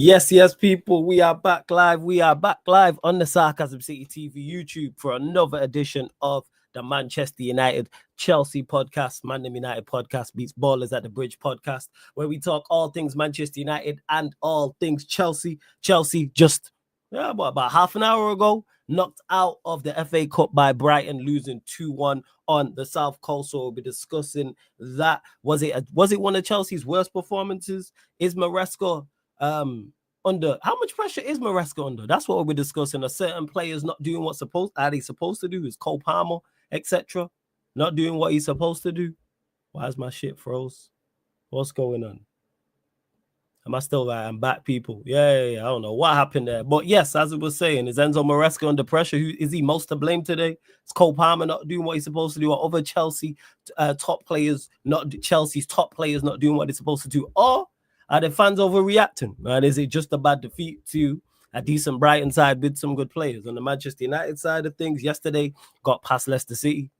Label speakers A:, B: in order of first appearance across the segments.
A: Yes, people. We are back live. We are back live on the Sarcasm City TV YouTube for another edition of the Manchester United Chelsea podcast. Man United podcast beats Ballers at the Bridge podcast, where we talk all things Manchester United and all things Chelsea. Chelsea just about half an hour ago knocked out of the FA Cup by Brighton, losing 2-1 on the South Coast. So we'll be discussing that. Was it one of Chelsea's worst performances? Is Maresca under how much pressure is Maresca under? That's what we're discussing. Are certain players not doing what are they supposed to do? Is Cole Palmer, etc., not doing what he's supposed to do? Why is my shit froze? What's going on? Am I still right? I'm back, people. Yeah. I don't know what happened there. But yes, as I was saying, is Enzo Maresca under pressure? Who is he most to blame today? Is Cole Palmer not doing what he's supposed to do? Or other Chelsea top players, not Chelsea's top players, not doing what they're supposed to do? Or are the fans overreacting? Right? Is it just a bad defeat to a decent Brighton side with some good players? On the Manchester United side of things, yesterday got past Leicester City,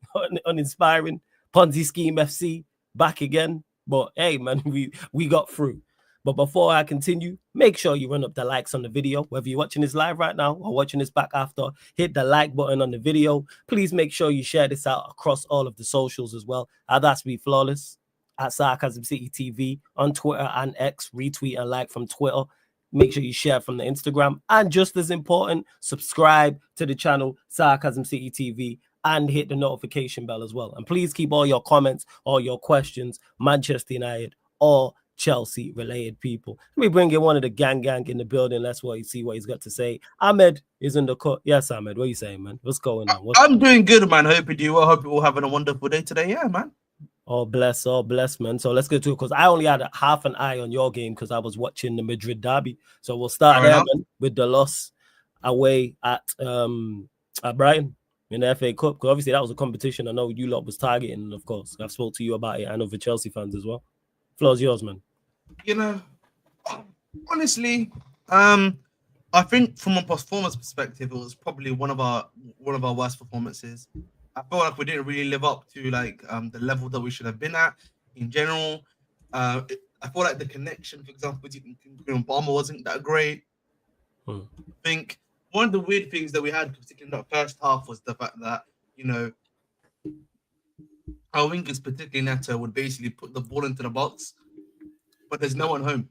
A: uninspiring. Ponzi scheme FC back again. But hey, man, we got through. But before I continue, make sure you run up the likes on the video. Whether you're watching this live right now or watching this back after, hit the like button on the video. Please make sure you share this out across all of the socials as well. That's be flawless at Sarcasm City TV on Twitter and X. Retweet and like from Twitter. Make sure you share from the Instagram. And just as important, subscribe to the channel Sarcasm City TV and hit the notification bell as well. And please keep all your comments, all your questions, Manchester United or Chelsea related people. Let me bring in one of the gang in the building. Let's see what he's got to say. Ahmed is in the cut. Yes, Ahmed, what are you saying, man? What's going on?
B: I'm doing good, man. Hope you do well. Hope you're all having a wonderful day today. Yeah, man.
A: All bless, man. So let's get to it, because I only had half an eye on your game because I was watching the Madrid derby. So we'll start there, man, with the loss away at Brighton in the FA Cup, because obviously that was a competition I know you lot was targeting. Of course, I've spoke to you about it. I know for Chelsea fans as well. Floor's yours, man.
B: You know, honestly, I think from a performance perspective, it was probably one of our worst performances. I feel like we didn't really live up to the level that we should have been at in general. I feel like the connection, for example, between Palmer wasn't that great. I think one of the weird things that we had, particularly in that first half, was the fact that, you know, our wingers, particularly Neto, would basically put the ball into the box, but there's no one home.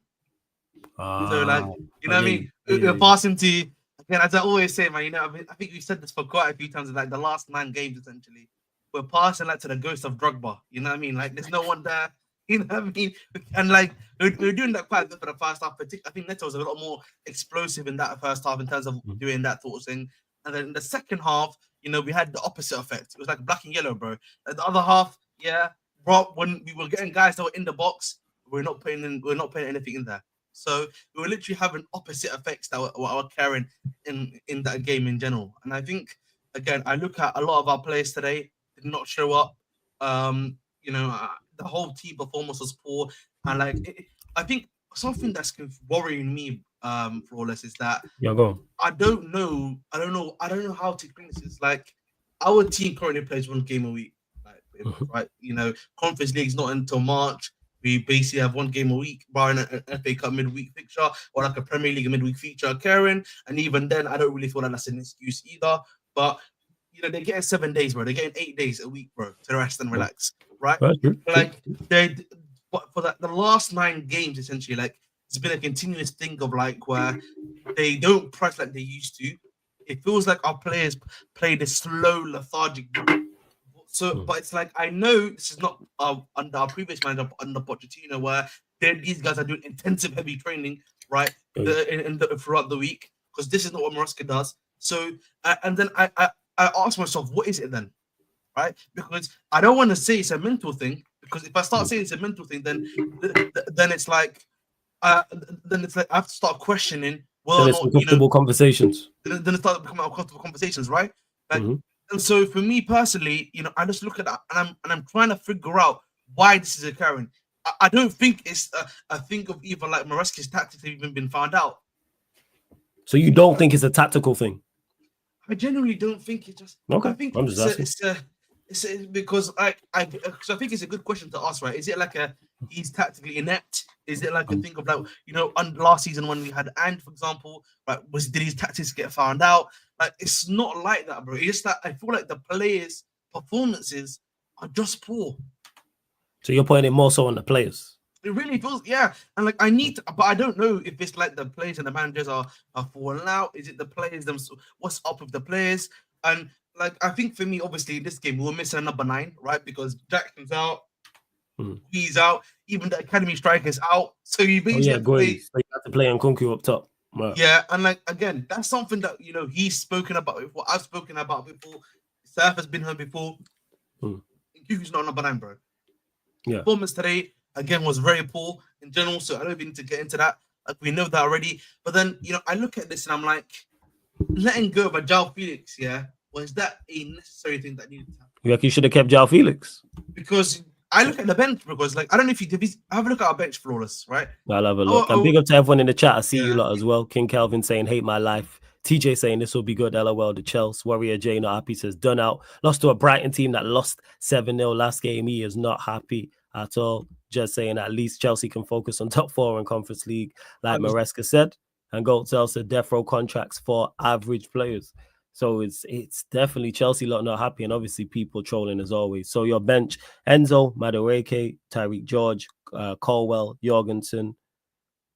B: So, like, you know what I mean? We're passing to, again, as I always say, man, you know, I think we've said this for quite a few times in like the last 9 games, essentially. We're passing like to the ghost of Drogba. You know what I mean? Like, there's no one there. You know what I mean? And like, we're doing that quite a bit for the first half. I think Neto was a lot more explosive in that first half in terms of doing that sort of thing. And then in the second half, you know, we had the opposite effect. It was like black and yellow, bro. And the other half, yeah, bro, when we were getting guys that were in the box, we're not putting anything in there. So we were literally having opposite effects that were carrying in that game in general. And I think, again, I look at a lot of our players today did not show up. You know, the whole team performance was poor. And I think something that's worrying me, Flawless, is that I don't know how to explain this. It's like our team currently plays 1 game a week, right? You know, Conference League's not until March. We basically have 1 game a week, barring an FA Cup midweek fixture or like a Premier League midweek fixture occurring. And even then, I don't really feel like that's an excuse either. But, you know, they're getting 7 days, bro. They're getting 8 days a week, bro, to rest and relax, right? Like, but for the last 9 games, essentially, like, it's been a continuous thing of like where they don't press like they used to. It feels like our players play this slow, lethargic. So, but it's like, I know this is not under our previous manager, under Pochettino, where these guys are doing intensive, heavy training, right, throughout the week, because this is not what Maresca does. So, and then I ask myself, what is it then, right? Because I don't want to say it's a mental thing, because if I start saying it's a mental thing, then it's like, I have to start questioning. Well,
A: then it's uncomfortable conversations.
B: Then it starts becoming uncomfortable conversations, right? Like. And so for me personally, you know, I just look at that and I'm trying to figure out why this is occurring. I don't think it's a thing of either like Maresca's tactics have even been found out.
A: So you don't think it's a tactical thing?
B: I genuinely don't think it's just.
A: Okay,
B: I think
A: I'm just asking.
B: It's because I think it's a good question to ask, right? Is it like he's tactically inept? Is it like a thing of like, on last season when we had for example, like did his tactics get found out? Like it's not like that, bro. It's just that I feel like the players' performances are just poor.
A: So you're pointing more so on the players.
B: It really feels, yeah. And like but I don't know if it's like the players and the managers are falling out. Is it the players themselves? What's up with the players? And like I think for me, obviously, in this game, we were missing a number 9, right? Because Jackson's out, he's out, even the academy striker's out. So you basically have to play.
A: So you have to play Nkunku up top. Right.
B: Yeah, and like again, that's something that he's spoken about before. I've spoken about before. Surf has been here before. Nkunku's not number 9, bro.
A: Yeah.
B: Performance today again was very poor in general, so I don't even need to get into that. Like we know that already. But then I look at this and I'm like, letting go of a João Felix, was that a necessary thing that needed to happen?
A: You reckon you should have kept João Felix?
B: Because I look at the bench because like I don't know if you have a look at our bench, Flawless, right?
A: I'll have a look. And big up to everyone in the chat. I see you lot as well. King Kelvin saying hate my life. TJ saying this will be good. LOL. The Chelsea Warrior J not happy says done out. Lost to a Brighton team that lost 7-0 last game. He is not happy at all. Just saying at least Chelsea can focus on top 4 in Conference League, like Maresca said. And Goldcell said death row contracts for average players. So it's definitely Chelsea lot not happy, and obviously people trolling as always. So your bench: Enzo, Madueke, Tyreek George, Colwell, Jorgensen,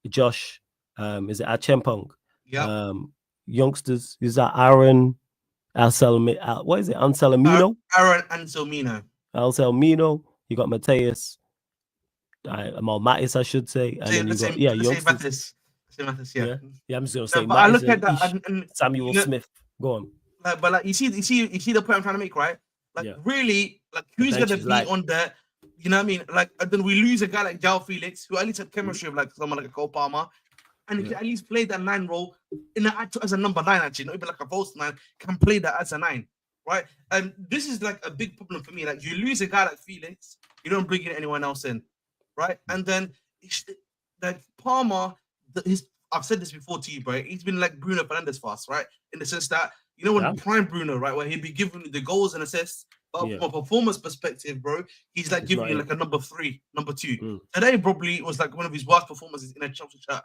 A: Josh, is it Achempong?
B: Yeah.
A: Youngsters, is that Aaron Anselmino? What is it? Anselmino?
B: Aaron Anselmino.
A: Anselmino. You got Mateus. Mattis, I should say. And then you got youngsters.
B: Yeah,
A: I'm just gonna say.
B: But I look at that and
A: Samuel Smith. Go on.
B: But like you see the point I'm trying to make, right? Like really, like who's gonna be on there? You know what I mean? Like and then we lose a guy like João Felix, who at least had chemistry with like someone like a Cole Palmer, and he can at least play that 9 role as a number 9, actually, not even like a false 9, can play that as a 9, right? And this is like a big problem for me. Like you lose a guy like Felix, you don't bring in anyone else in, right? And then like Palmer. I've said this before to you, bro. He's been like Bruno Fernandes for us, right? In the sense that when prime Bruno, right, where he'd be giving the goals and assists, but from a performance perspective, bro, he's like giving you like a number 3, number 2. Today probably was like one of his worst performances in a Chelsea shirt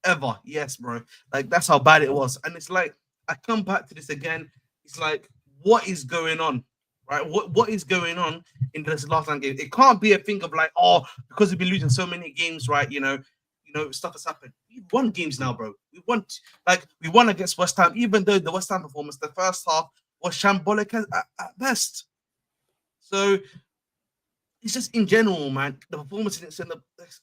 B: ever. Yes, bro. Like that's how bad it was. And it's like I come back to this again. It's like what is going on? Right, what is going on in this last game? It can't be a thing of like, because we've been losing so many games, right? Stuff has happened. We've won games now, bro. We won against West Ham, even though the West Ham performance, the first half was shambolic at best. So it's just in general, man. The performance is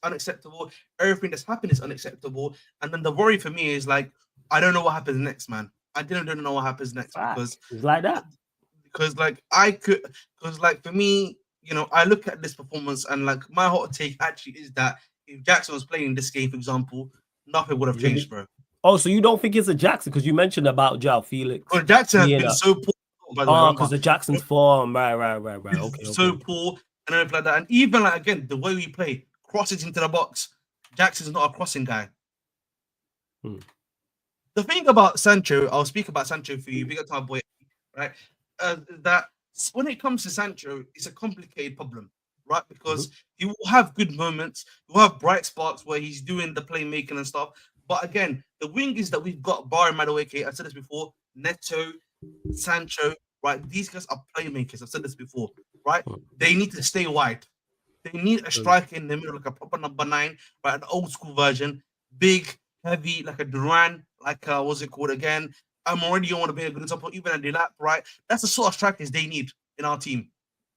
B: unacceptable. Everything that's happened is unacceptable. And then the worry for me is like, I don't know what happens next, man. I don't know what happens next because
A: it's like that.
B: Because for me, I look at this performance and like my hot take actually is that if Jackson was playing this game, for example, nothing would have changed, bro.
A: Oh, so you don't think it's a Jackson because you mentioned about João Felix?
B: Well, Jackson has been so poor.
A: Because of Jackson's form, right. Okay.
B: So poor and everything like that. And even like again, the way we play, crosses into the box, Jackson's not a crossing guy. The thing about Sancho, I'll speak about Sancho for you. Big up to my boy, right? That when it comes to Sancho, it's a complicated problem, right? Because he will have good moments, he will have bright sparks where he's doing the playmaking and stuff. But again, the wingers that we've got, barring Madueke, I said this before, Neto, Sancho, right? These guys are playmakers. I've said this before, right? They need to stay wide. They need a striker in the middle, like a proper number 9, right? An old school version, big, heavy, like a Duran, like what's it called again? I'm already want to be a good example, even a Delap, right? That's the sort of strikers they need in our team.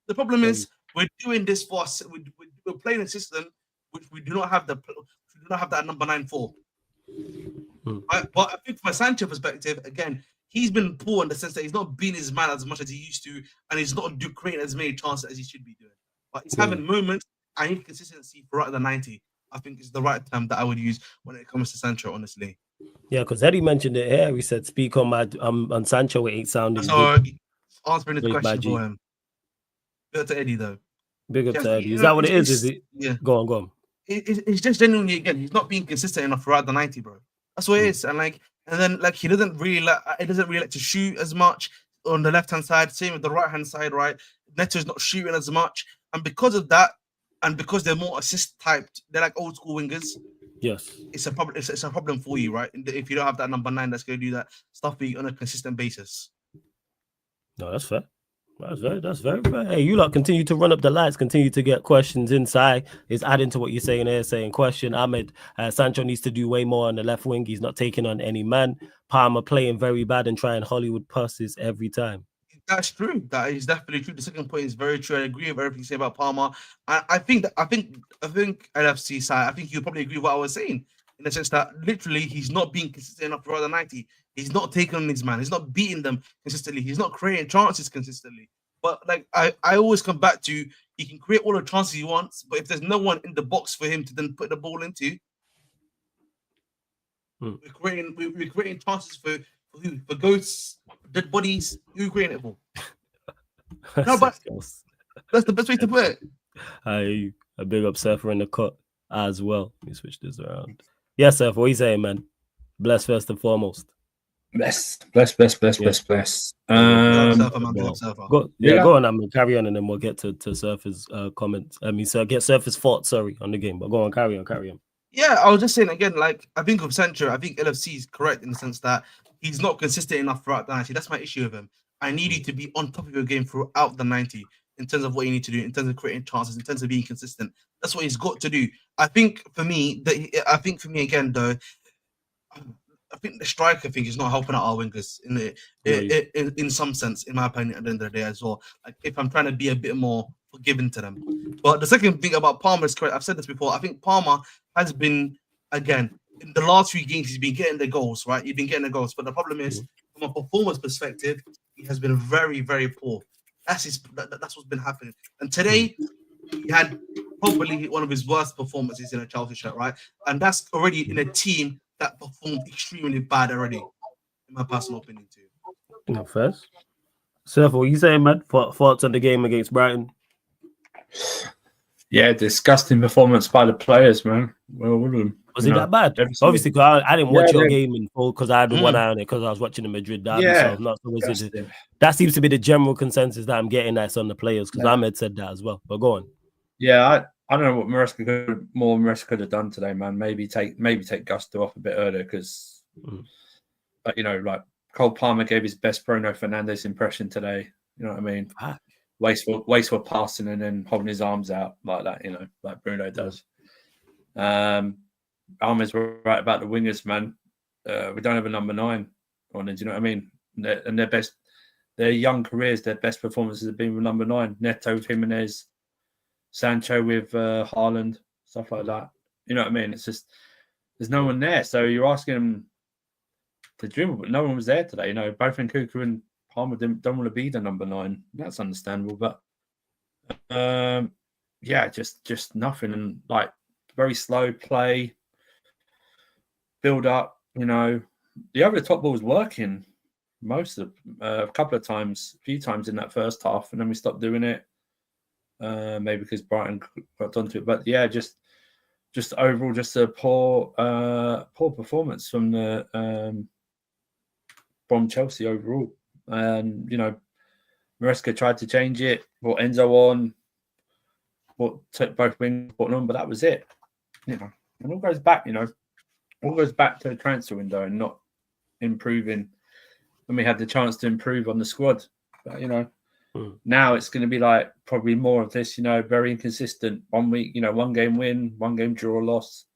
B: The problem is we're doing this for us. We're playing a system which we do not have that number 9 for. Right? But I think from a Sancho perspective, again, he's been poor in the sense that he's not being his man as much as he used to, and he's not creating as many chances as he should be doing. But he's having moments and his consistency throughout the 90. I think is the right term that I would use when it comes to Sancho, honestly.
A: Yeah, because Eddie mentioned it here. He said, "Speak on my on Sancho. It ain't sounding."
B: So answering the question for him. Big up to Eddie though.
A: Big up to Eddie. Is that what it is? Is it?
B: Yeah.
A: Go on.
B: It's just genuinely again. He's not being consistent enough throughout the 90, bro. That's what it is. And then he doesn't really like to shoot as much on the left hand side. Same with the right hand side, right? Neto's not shooting as much, and because of that. and because they're more assist typed, they're like old school wingers.
A: Yes,
B: It's a problem. It's a problem for you, right? If you don't have that number 9 that's going to do that stuff for you on a consistent basis.
A: no, that's fair. That's very fair. Hey, you lot continue to run up the lights, continue to get questions inside. Is adding to what you're saying here, saying question Ahmed, Sancho needs to do way more on the left wing. He's not taking on any man. Palmer playing very bad and trying Hollywood passes every time.
B: That's true. That is definitely true. The second point is very true. I agree with everything you say about Palmer. I think LFC side, I think you probably agree with what I was saying in the sense that literally he's not being consistent enough throughout the 90. He's not taking on his man. He's not beating them consistently. He's not creating chances consistently. But like I always come back to, he can create all the chances he wants, but if there's no one in the box for him to then put the ball into, we're creating chances for who? For ghosts, dead bodies. Who creating it for? No, but that's the best way to put it.
A: A big up Surfer in the cut as well. Let me switch this around. Yes, Surfer, what are you saying, man? Bless first and foremost.
C: Bless.
A: Go on, I'm carry on, and then we'll get to Surfer's comments. Get Surfer's thoughts, on the game. But go on, carry on.
B: Yeah, I was just saying again, like I think of Sancho, I think LFC is correct in the sense that he's not consistent enough throughout the 90. That's my issue with him. I need you to be on top of your game throughout the 90 in terms of what you need to do, in terms of creating chances, in terms of being consistent. That's what he's got to do. I think for me again though, I think the striker thing is not helping out our wingers in some sense, in my opinion, at the end of the day as well. Like if I'm trying to be a bit more forgiving to them. But the second thing about Palmer is correct. I've said this before. I think Palmer has been, again, in the last few games, he's been getting the goals, right? He's been getting the goals. But the problem is, from a performance perspective, he has been very, very poor. That's what's been happening. And today, he had probably one of his worst performances in a Chelsea shirt, right? And that's already in a team that performed extremely bad already, in my personal opinion, too.
A: No, first. Surfer, what are you saying, man? Thoughts on the game against Brighton?
C: Yeah, disgusting performance by the players, man. Well,
A: was it that bad? Obviously, because I didn't watch your game in full because I had one eye on it because I was watching the Madrid derby. So that seems to be the general consensus that I'm getting that's on the players because Ahmed said that as well. But go on.
C: Yeah, I don't know what Maresca could have done today, man. Maybe take Gusto off a bit earlier because, but like Cole Palmer gave his best Bruno Fernandes impression today. You know what I mean? Wasteful passing and then holding his arms out like that, like Bruno does. Ahmed's right about the wingers, man. We don't have a number 9 on it. Do you know what I mean? Their young careers, their best performances have been with number 9. Neto, Jimenez, Sancho with Haaland, stuff like that. You know what I mean? It's just there's no one there. So you're asking them to dribble, but no one was there today. Both Nkunku and Palmer don't want to be the number 9. That's understandable, but just nothing, and like very slow play, build up. The over the top ball was working a few times in that first half, and then we stopped doing it. Maybe because Brighton got onto it, but yeah, just overall, just a poor performance from Chelsea overall. And Maresca tried to change it, brought Enzo on, took both wings, brought on, but that was it. And all goes back, all goes back to the transfer window and not improving when we had the chance to improve on the squad. But now it's going to be like probably more of this, very inconsistent. 1 week, 1 game win, 1 game draw, loss,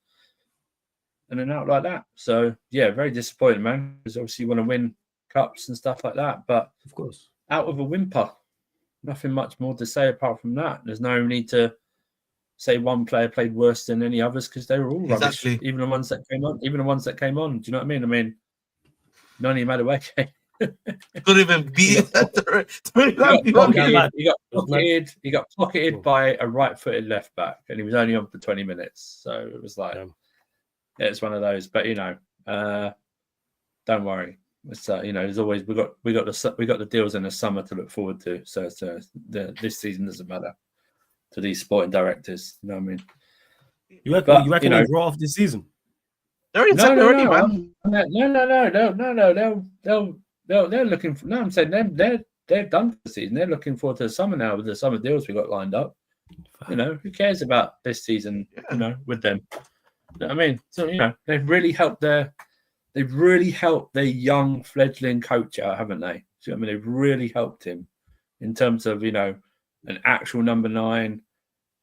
C: and then out like that. So yeah, very disappointing, man. Because obviously you want to win cups and stuff like that, but
A: of course,
C: out of a whimper. Nothing much more to say apart from that. There's no need to say one player played worse than any others because they were all rubbish. Even the ones that came on. Do you know what I mean? I mean, none of them had away game.
B: Couldn't even beat
C: He got pocketed by a right-footed left back, and he was only on for 20 minutes. So it was like, it's one of those. But don't worry. It's there's always we got the deals in the summer to look forward to. So this season doesn't matter to these sporting directors. You know what I mean?
A: You reckon they draw off this season?
B: They're in second already, man.
C: No. They're looking for. No, I'm saying they're done for the season. They're looking forward to the summer now with the summer deals we got lined up. You know, who cares about this season? You know, with them. You know what I mean, so you know, they've really helped their young fledgling coach out, haven't they? So, I mean, they've really helped him in terms of, you know, an actual number 9,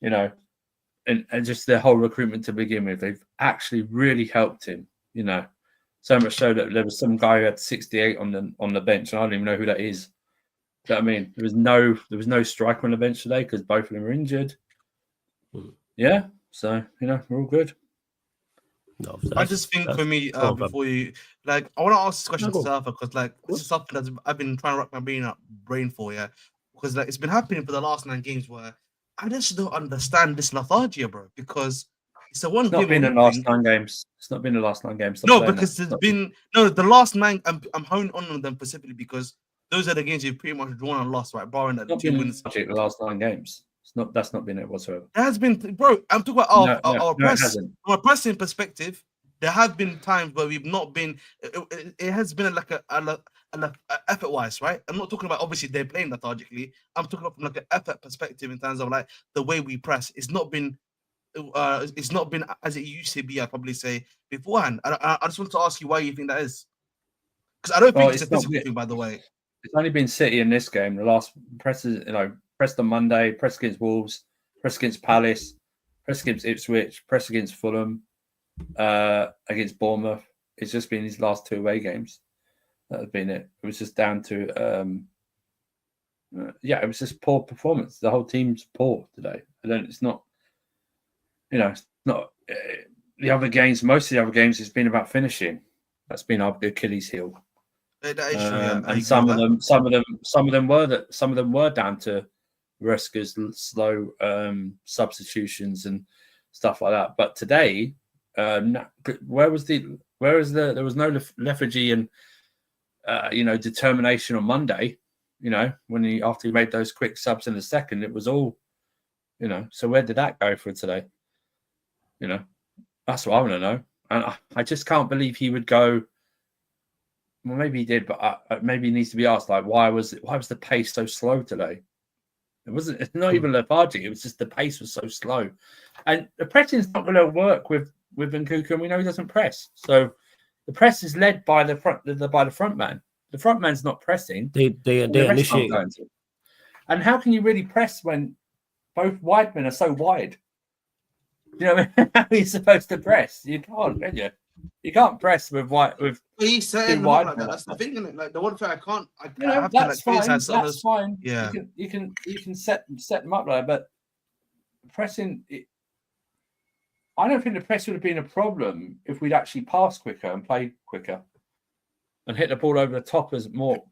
C: you know, and just their whole recruitment to begin with. They've actually really helped him, you know. So much so that there was some guy who had 68 on the bench, and I don't even know who that is. You know what I mean? There was no striker on the bench today because both of them were injured. Yeah, so you know, we're all good.
A: No,
B: I just think for me, before you I want to ask this question to Safa because this is something that I've been trying to wrap my brain for, yeah. Because it's been happening for the last 9 games where I just don't understand this lethargy, bro. Because it's the one.
C: It's not been the last 9 games. It's not been the last 9 games.
B: No, because there's been the last 9. I'm honing on them specifically because those are the games you've pretty much drawn and lost, right? Barring that 2 wins.
C: The last 9 games. That's not been it whatsoever.
B: There has been, bro. I'm talking about our press. From a pressing perspective, there have been times where we've not been. It has been like a effort wise, right? I'm not talking about obviously they're playing lethargically. I'm talking about from like an effort perspective in terms of like the way we press. It's not been as it used to be. I'd probably say beforehand. I just want to ask you why you think that is, because I don't think it's a physical thing, by the way.
C: It's only been City in this game. The last presses, you know, pressed on Monday, press against Wolves, press against Palace, press against Ipswich, press against Fulham, against Bournemouth. It's just been these last 2 away games. That has been it. It was just down to, it was just poor performance. The whole team's poor today. It's not, you know, it's not the other games. Most of the other games, it's been about finishing. That's been our Achilles heel.
B: That is true,
C: and some of them were down to Resca's slow substitutions and stuff like that. But today, there was no lethargy and you know, determination on Monday. You know, after he made those quick subs in the second, it was all, you know. So where did that go for today? You know, that's what I want to know. And I just can't believe he would go. Well, maybe he did, but maybe he needs to be asked, like, why was the pace so slow today? It's not even lethargic. It was just the pace was so slow, and the pressing's not going to work with Nkunku, and we know he doesn't press. So the press is led by the front man. The front man's not pressing. They
A: initiate.
C: And how can you really press when both wide men are so wide? You know what I mean? How are you supposed to press? You can't, can you? You can't press with wide with.
B: He's saying like that. That's the thing, isn't it? Like the one thing I can't.
C: That's fine. That's fine.
B: Yeah,
C: you can set them up like that, but pressing. I don't think the press would have been a problem if we'd actually passed quicker and played quicker, and hit the ball over the top as more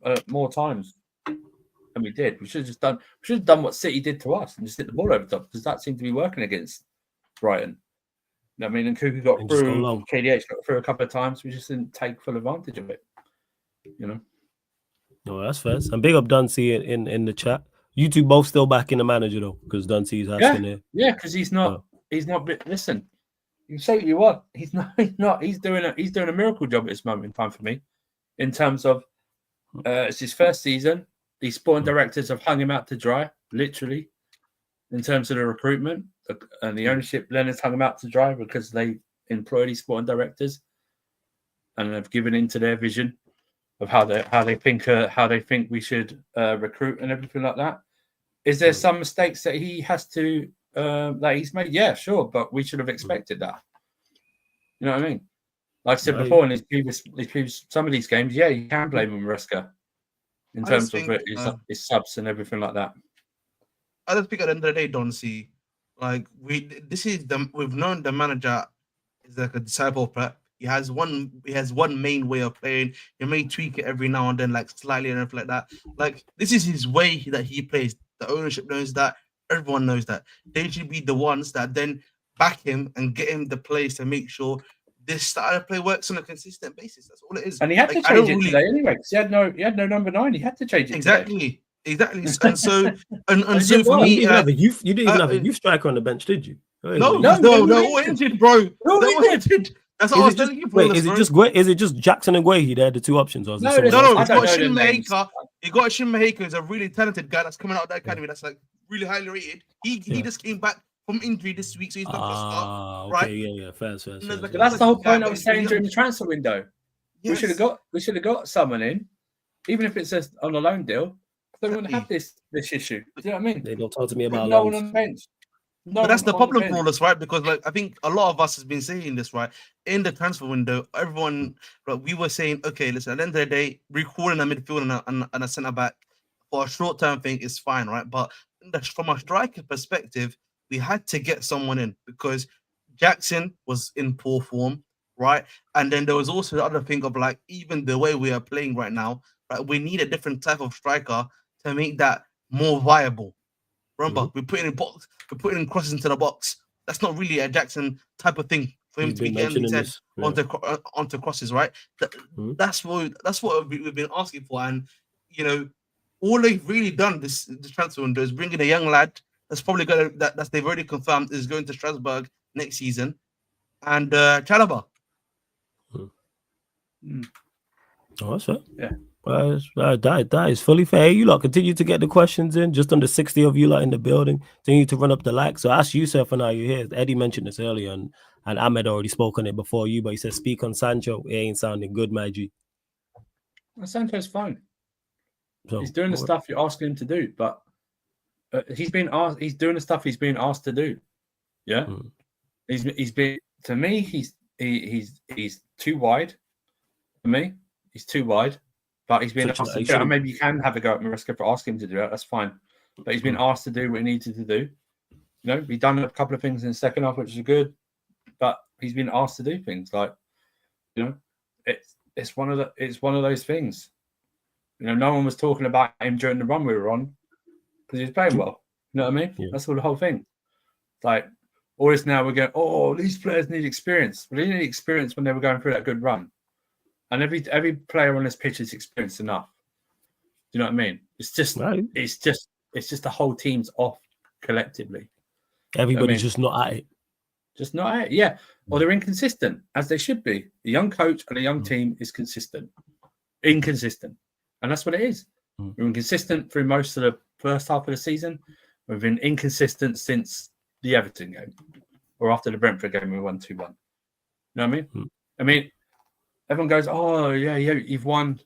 C: times than we did. We should have done what City did to us and just hit the ball over the top, because that seemed to be working against Brighton. I mean, and Kuku got through, KDH got through a couple of times. We just didn't take full advantage of it, you know.
A: No, that's fair. And big up Dunsey in the chat. You two both still backing the manager though, because Dunsey's asking it.
C: Yeah, because he's not. Listen, you say what you want. He's not. He's doing a miracle job at this moment in time for me, in terms of it's his first season. These sporting directors have hung him out to dry, literally, in terms of the recruitment. And the ownership, Leonard's hung them out to dry because they employ these sporting directors, and they've given into their vision of how they think we should recruit and everything like that. Is there some mistakes that he has to that he's made? Yeah, sure, but we should have expected that. You know what I mean? Like I said before, in his previous some of these games, yeah, you can blame Maresca in terms of his subs and everything like that.
B: I don't think at the end of the day, Donsey. Like we've known the manager is like a disciple prep. He has one main way of playing. He may tweak it every now and then, like slightly and everything like that. Like this is his way that he plays. The ownership knows that. Everyone knows that. They should be the ones that then back him and get him the plays to make sure this style of play works on a consistent basis. That's all it is.
C: And he had to change it today anyway, because he had no number 9. He had to change it
B: exactly. Exactly, and so for me,
A: you didn't even have a youth striker on the bench, did you?
B: No, all injured, bro.
C: No, injured.
B: That's what I was telling you.
A: Wait, is it just Jackson and Guehi? They're the 2 options, or is
B: no? It's You got Shimaheko, who's a really talented guy that's coming out of the academy. That's like really highly rated. He just came back from injury this week, so he's not going to start.
A: Okay,
B: right?
A: yeah, fair.
B: Like
C: But that's the whole point I was
B: he's
C: saying
B: really
C: during the
B: young.
C: transfer window.
B: Yes.
C: We should have got someone in, even if it's just on a loan deal. They wouldn't have this issue. Do you know what I mean?
A: They don't talk to me about
C: no one
A: loans.
C: on the bench.
B: But that's the problem for all us, right? Because like I think a lot of us has been saying this, right? In the transfer window, everyone, like, we were saying, okay, listen, at the end of the day, recalling a midfield and a centre back for a short term thing is fine, right? But from a striker perspective, we had to get someone in because Jackson was in poor form, right? And then there was also the other thing of like even the way we are playing right now, right? We need a different type of striker to make that more viable. Remember, we're putting in crosses into the box. That's not really a Jackson type of thing for him to be getting his head onto crosses, right? That's what we've been asking for, and all they've really done this transfer window is bringing a young lad that's probably going that they've already confirmed is going to Strasbourg next season, and Chalobah.
A: Oh, that's fair.
C: Yeah.
A: That is fully fair. You lot continue to get the questions in. Just under 60 of you lot in the building. Continue to run up the like. So ask Yusuf for now. You hear Eddie mentioned this earlier, and Ahmed already spoke on it before you. But he says, "Speak on Sancho. It ain't sounding good, my G."
C: Well, Sancho's fine.
A: So
C: he's doing the stuff you're asking him to do, but he's been asked. He's doing the stuff he's been asked to do. Yeah, he's been to me. He's too wide. For me, he's too wide. But he's been asked to do it. Maybe you can have a go at Maresca for asking him to do it. That's fine. But he's been asked to do what he needed to do. We've done a couple of things in the second half, which is good. But he's been asked to do things like, it's one of those things. No one was talking about him during the run we were on because he was playing well. You know what I mean? Yeah. That's all the whole thing. Like all this now we're going, oh, these players need experience. Well, they needed experience when they were going through that good run. And every player on this pitch is experienced enough. Do you know what I mean? It's just the whole team's off collectively.
A: Everybody's just not at it.
C: Just not at it, yeah. Or they're inconsistent, as they should be. A young coach and a young team is inconsistent. And that's what it is. We're inconsistent through most of the first half of the season. We've been inconsistent since the Everton game. Or after the Brentford game, we won 2-1. You know what I mean? I mean, everyone goes, oh yeah, you've won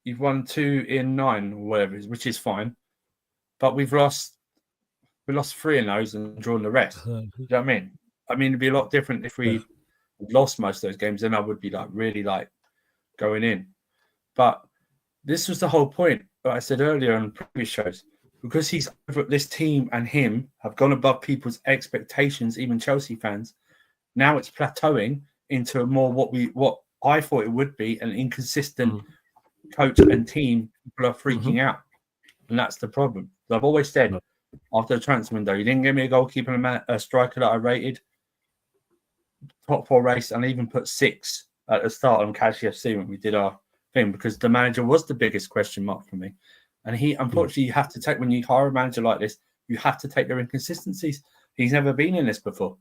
C: 2 in 9 or whatever, which is fine. But we lost 3 in those and drawn the rest. Do you know what I mean? I mean, it'd be a lot different if we lost most of those games. Then I would be really going in. But this was the whole point that I said earlier on previous shows. Because this team and him have gone above people's expectations, even Chelsea fans. Now it's plateauing into more what I thought it would be an inconsistent coach and team. People are freaking out. And that's the problem. So I've always said, after the transfer window, you didn't give me a goalkeeper and a striker that I rated. Top 4 race, and I even put 6 at the start on Cash FC when we did our thing, because the manager was the biggest question mark for me. And unfortunately, you have to take, when you hire a manager like this, you have to take their inconsistencies. He's never been in this before.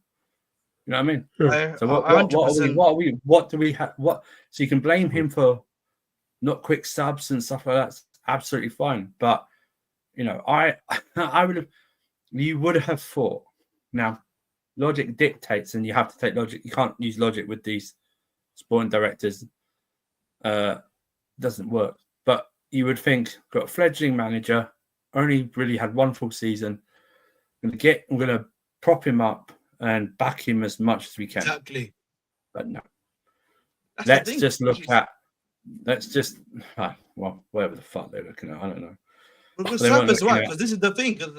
C: You know what I mean?
B: Sure.
C: So what do we have? So you can blame him for not quick subs and stuff like that. That's absolutely fine. But you would have thought. Now, logic dictates, and you have to take logic. You can't use logic with these sporting directors. Doesn't work. But you would think, got a fledgling manager, only really had 1 full season. I'm going to prop him up and back him as much as we can.
B: Exactly.
C: But no. Let's just whatever the fuck they're looking at. I don't know.
B: Because Sam is right, because this is the thing. Because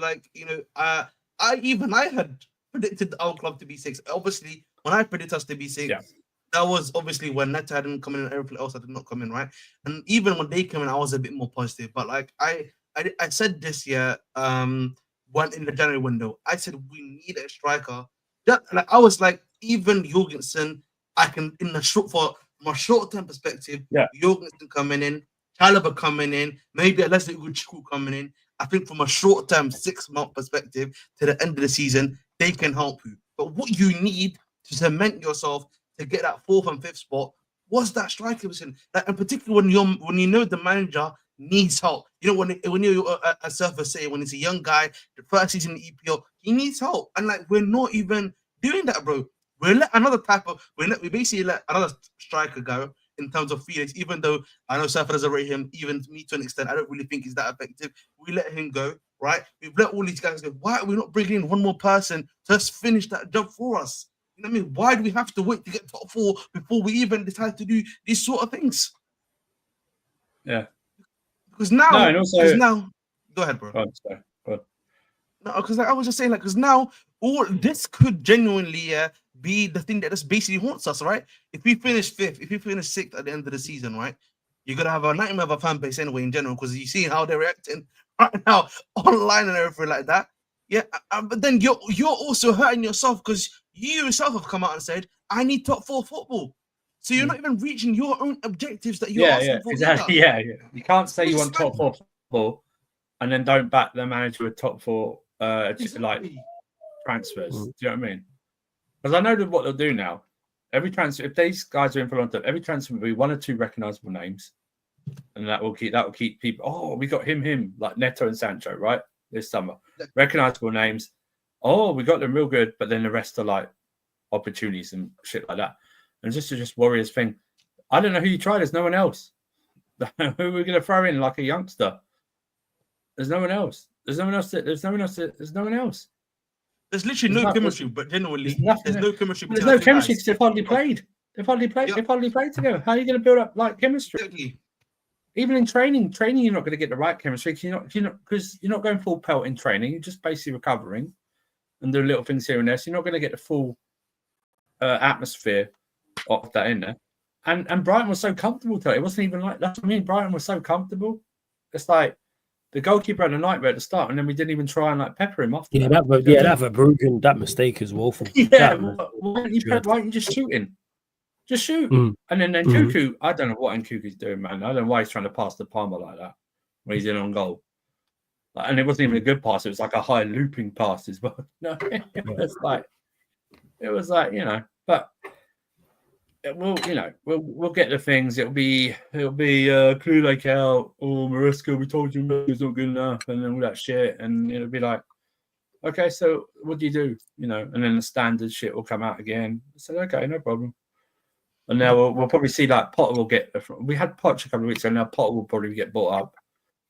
B: I had predicted our club to be 6. Obviously, when I predicted us to be 6, that was obviously when Neta hadn't come in and everything else did not come in, right? And even when they came in, I was a bit more positive. But I said this year, when in the January window, I said we need a striker. I was like, even Jorgensen, I can from a short-term perspective, Jorgensen coming in, Chalobah coming in, maybe a Leicester coming in. I think from a short-term 6-month perspective to the end of the season, they can help you. But what you need to cement yourself to get that 4th and 5th spot was that striker position. And particularly when you know the manager needs help. You know, when you're a Surfer City, when it's a young guy, the first season in the EPL, he needs help. And like, we're not even doing that, bro. We basically let another striker go in terms of Felix, even though I know Surfer doesn't rate him, even me to an extent. I don't really think he's that effective. We let him go, right? We've let all these guys go. Why are we not bringing in one more person to just finish that job for us? You know what I mean? Why do we have to wait to get top 4 before we even decide to do these sort of things?
C: Yeah.
B: Because now,
C: No, and also,
B: go ahead, bro.
C: Oh, sorry. Go on.
B: No, because I was just saying, like, because now all this could genuinely be the thing that just basically haunts us, right? If we finish 5th, if we finish 6th at the end of the season, right, you're gonna have a nightmare of a fan base anyway in general, because you see how they're reacting right now online and everything like that. Yeah, but then you're also hurting yourself because you yourself have come out and said, "I need top 4 football." So you're not even reaching your own objectives that you're asking for.
C: Exactly. Yeah. You can't say you want top 4 football and then don't back the manager with top 4 like transfers. Do you know what I mean? Because I know what they'll do now. Every transfer, if these guys are in for long term, every transfer will be 1 or 2 recognizable names, and that will keep people. Oh, we got him, like Neto and Sancho, right? This summer, recognizable names. Oh, we got them real good, but then the rest are like opportunities and shit like that. And just Warriors thing. I don't know who you tried. There's no one else. Who are we going to throw in like a youngster? There's no one else. There's no one else.
B: There's literally no chemistry, but genuinely, there's no chemistry.
C: There's no chemistry because they've hardly played. They've hardly played together. How are you going to build up like chemistry?
B: Exactly.
C: Even in training, you're not going to get the right chemistry because you're not going full pelt in training. You're just basically recovering and doing little things here and there. So you're not going to get the full atmosphere of that in there. And Brighton was so comfortable today. It wasn't even like that's what I mean. Brighton was so comfortable. It's like the goalkeeper had a nightmare at the start, and then we didn't even try and like pepper him after.
A: That Verbruggen, that mistake is woeful.
C: Yeah, why aren't you just shooting? Just shoot. And then Nkuku, I don't know what Nkuku's doing, man. I don't know why he's trying to pass the Palmer like that when he's in on goal. And it wasn't even a good pass. It was like a high looping pass as well. No, it was like, but we'll get the things. It'll be Klulek out. Oh, Maresca, we told you he's not good enough, and then all that shit. And it'll be like, okay, so what do you do? And then the standard shit will come out again. I said, okay, no problem. And now we'll probably see like Potter will get. We had Potter a couple of weeks ago. Now Potter will probably get bought up,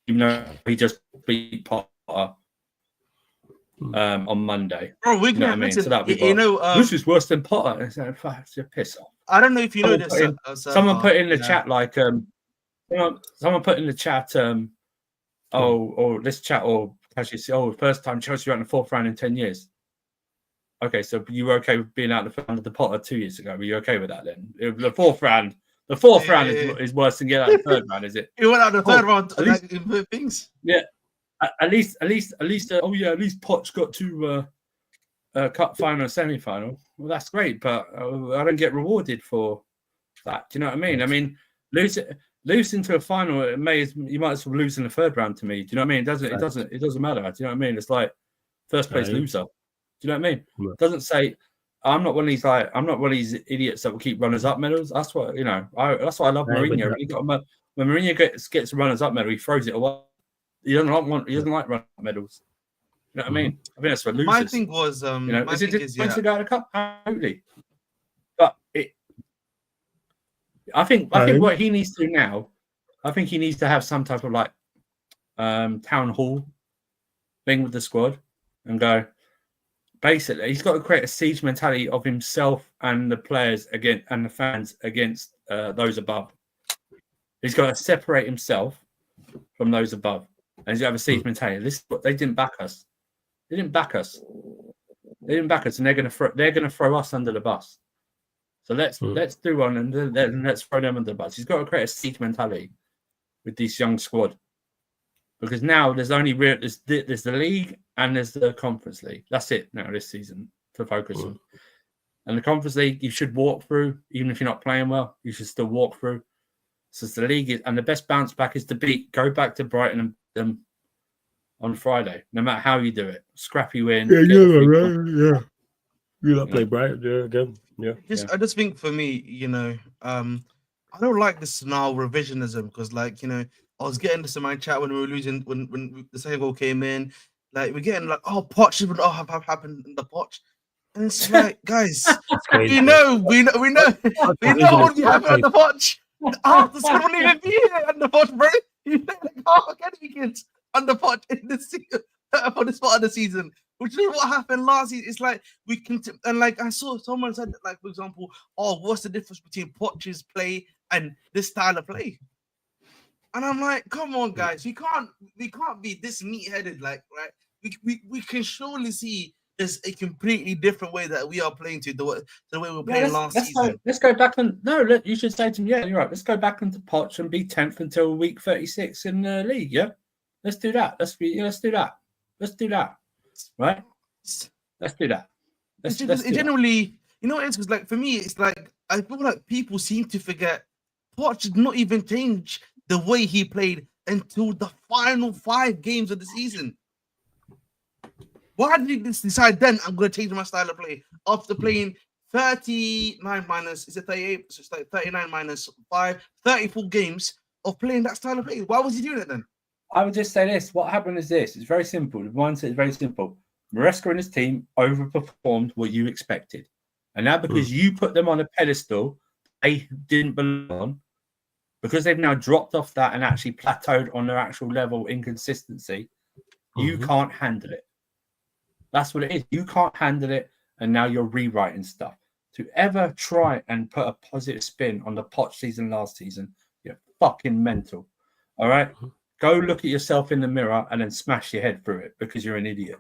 C: even though he just beat Potter on Monday.
B: Bro, we can
C: what I mean? So that'll be this is worse than Potter. It's a piss off.
B: I don't know if you know this.
C: Someone put in the chat like someone put in the chat this chat or actually first time Chelsea were in the 4th round in 10 years. Okay, so you were okay with being out under the Potter 2 years ago? Were you okay with that then? The 4th round. The 4th round is worse than getting out the 3rd round, is it?
B: You went out the 3rd round to like, things.
C: Yeah, at least. At least Potts got to cup final, semi-final. Well, that's great, but I don't get rewarded for that. Do you know what I mean? I mean, losing to a final, you might as well lose in the 3rd round to me. Do you know what I mean? It doesn't matter. Do you know what I mean? It's like first place loser. Do you know what I mean? It doesn't say I'm not one of these idiots that will keep runners up medals. That's what that's why I love Mourinho. When Mourinho gets a runners up medal, he throws it away. He doesn't like runner up medals. You know what I mean? I think that's for losers.
B: My thing was
C: is it just to go to the cup? Absolutely. But I think what he needs to do now, I think he needs to have some type of like town hall thing with the squad and go. Basically, he's got to create a siege mentality of himself and the players and the fans against those above. He's got to separate himself from those above, and he's got to have a siege mentality. This is what they didn't back us. They didn't back us, and they're going to throw us under the bus. So let's do one and then let's throw them under the bus. He's got to create a siege mentality with this young squad. Because now there's only there's the league and there's the Conference League. That's it now this season to focus on. And the Conference League you should walk through, even if you're not playing well. You should still walk through. So the league and the best bounce back is to go back to Brighton and beat them on Friday, no matter how you do it. Scrappy win.
A: You play Brighton again. Yeah.
B: I just think for me, I don't like this now revisionism because, like, I was getting this in my chat when we were losing when the second goal came in. Like, we're getting like, oh, Poch would have happened in the Poch, and it's like, guys, we know what would be happening on the Poch. Half the squad wouldn't even be here on the Poch, bro. Like half academy kids on the Poch in this for this part of the season. Which is what happened last season. It's like we can, and like I saw someone said, like, for example, oh, what's the difference between Poch's play and this style of play? And I'm like, come on, guys, we can't be this meat-headed, like, right? We can surely see there's a completely different way that we are playing to the way we were playing last season.
C: Let's go back and look, you should say to me, yeah, you're right. Let's go back into Poch and be 10th until week 36 in the league. Yeah, let's do that. Let's do that. Right? Let's do that.
B: Generally, it's because, like, for me, it's like I feel like people seem to forget Poch did not even change the way he played until the final 5 games of the season. Why did he decide then I'm going to change my style of play after playing 39 minus, is it 38? So it's like 39 minus 5, 34 games of playing that style of play. Why was he doing it then?
C: I would just say this. What happened is this. It's very simple. The mindset is very simple. Maresca and his team overperformed what you expected. And now because you put them on a pedestal they didn't belong on, because they've now dropped off that and actually plateaued on their actual level inconsistency, you can't handle it. That's what it is. You can't handle it, and now you're rewriting stuff. To ever try and put a positive spin on the Poch season last season, you're fucking mental. All right? Go look at yourself in the mirror and then smash your head through it because you're an idiot.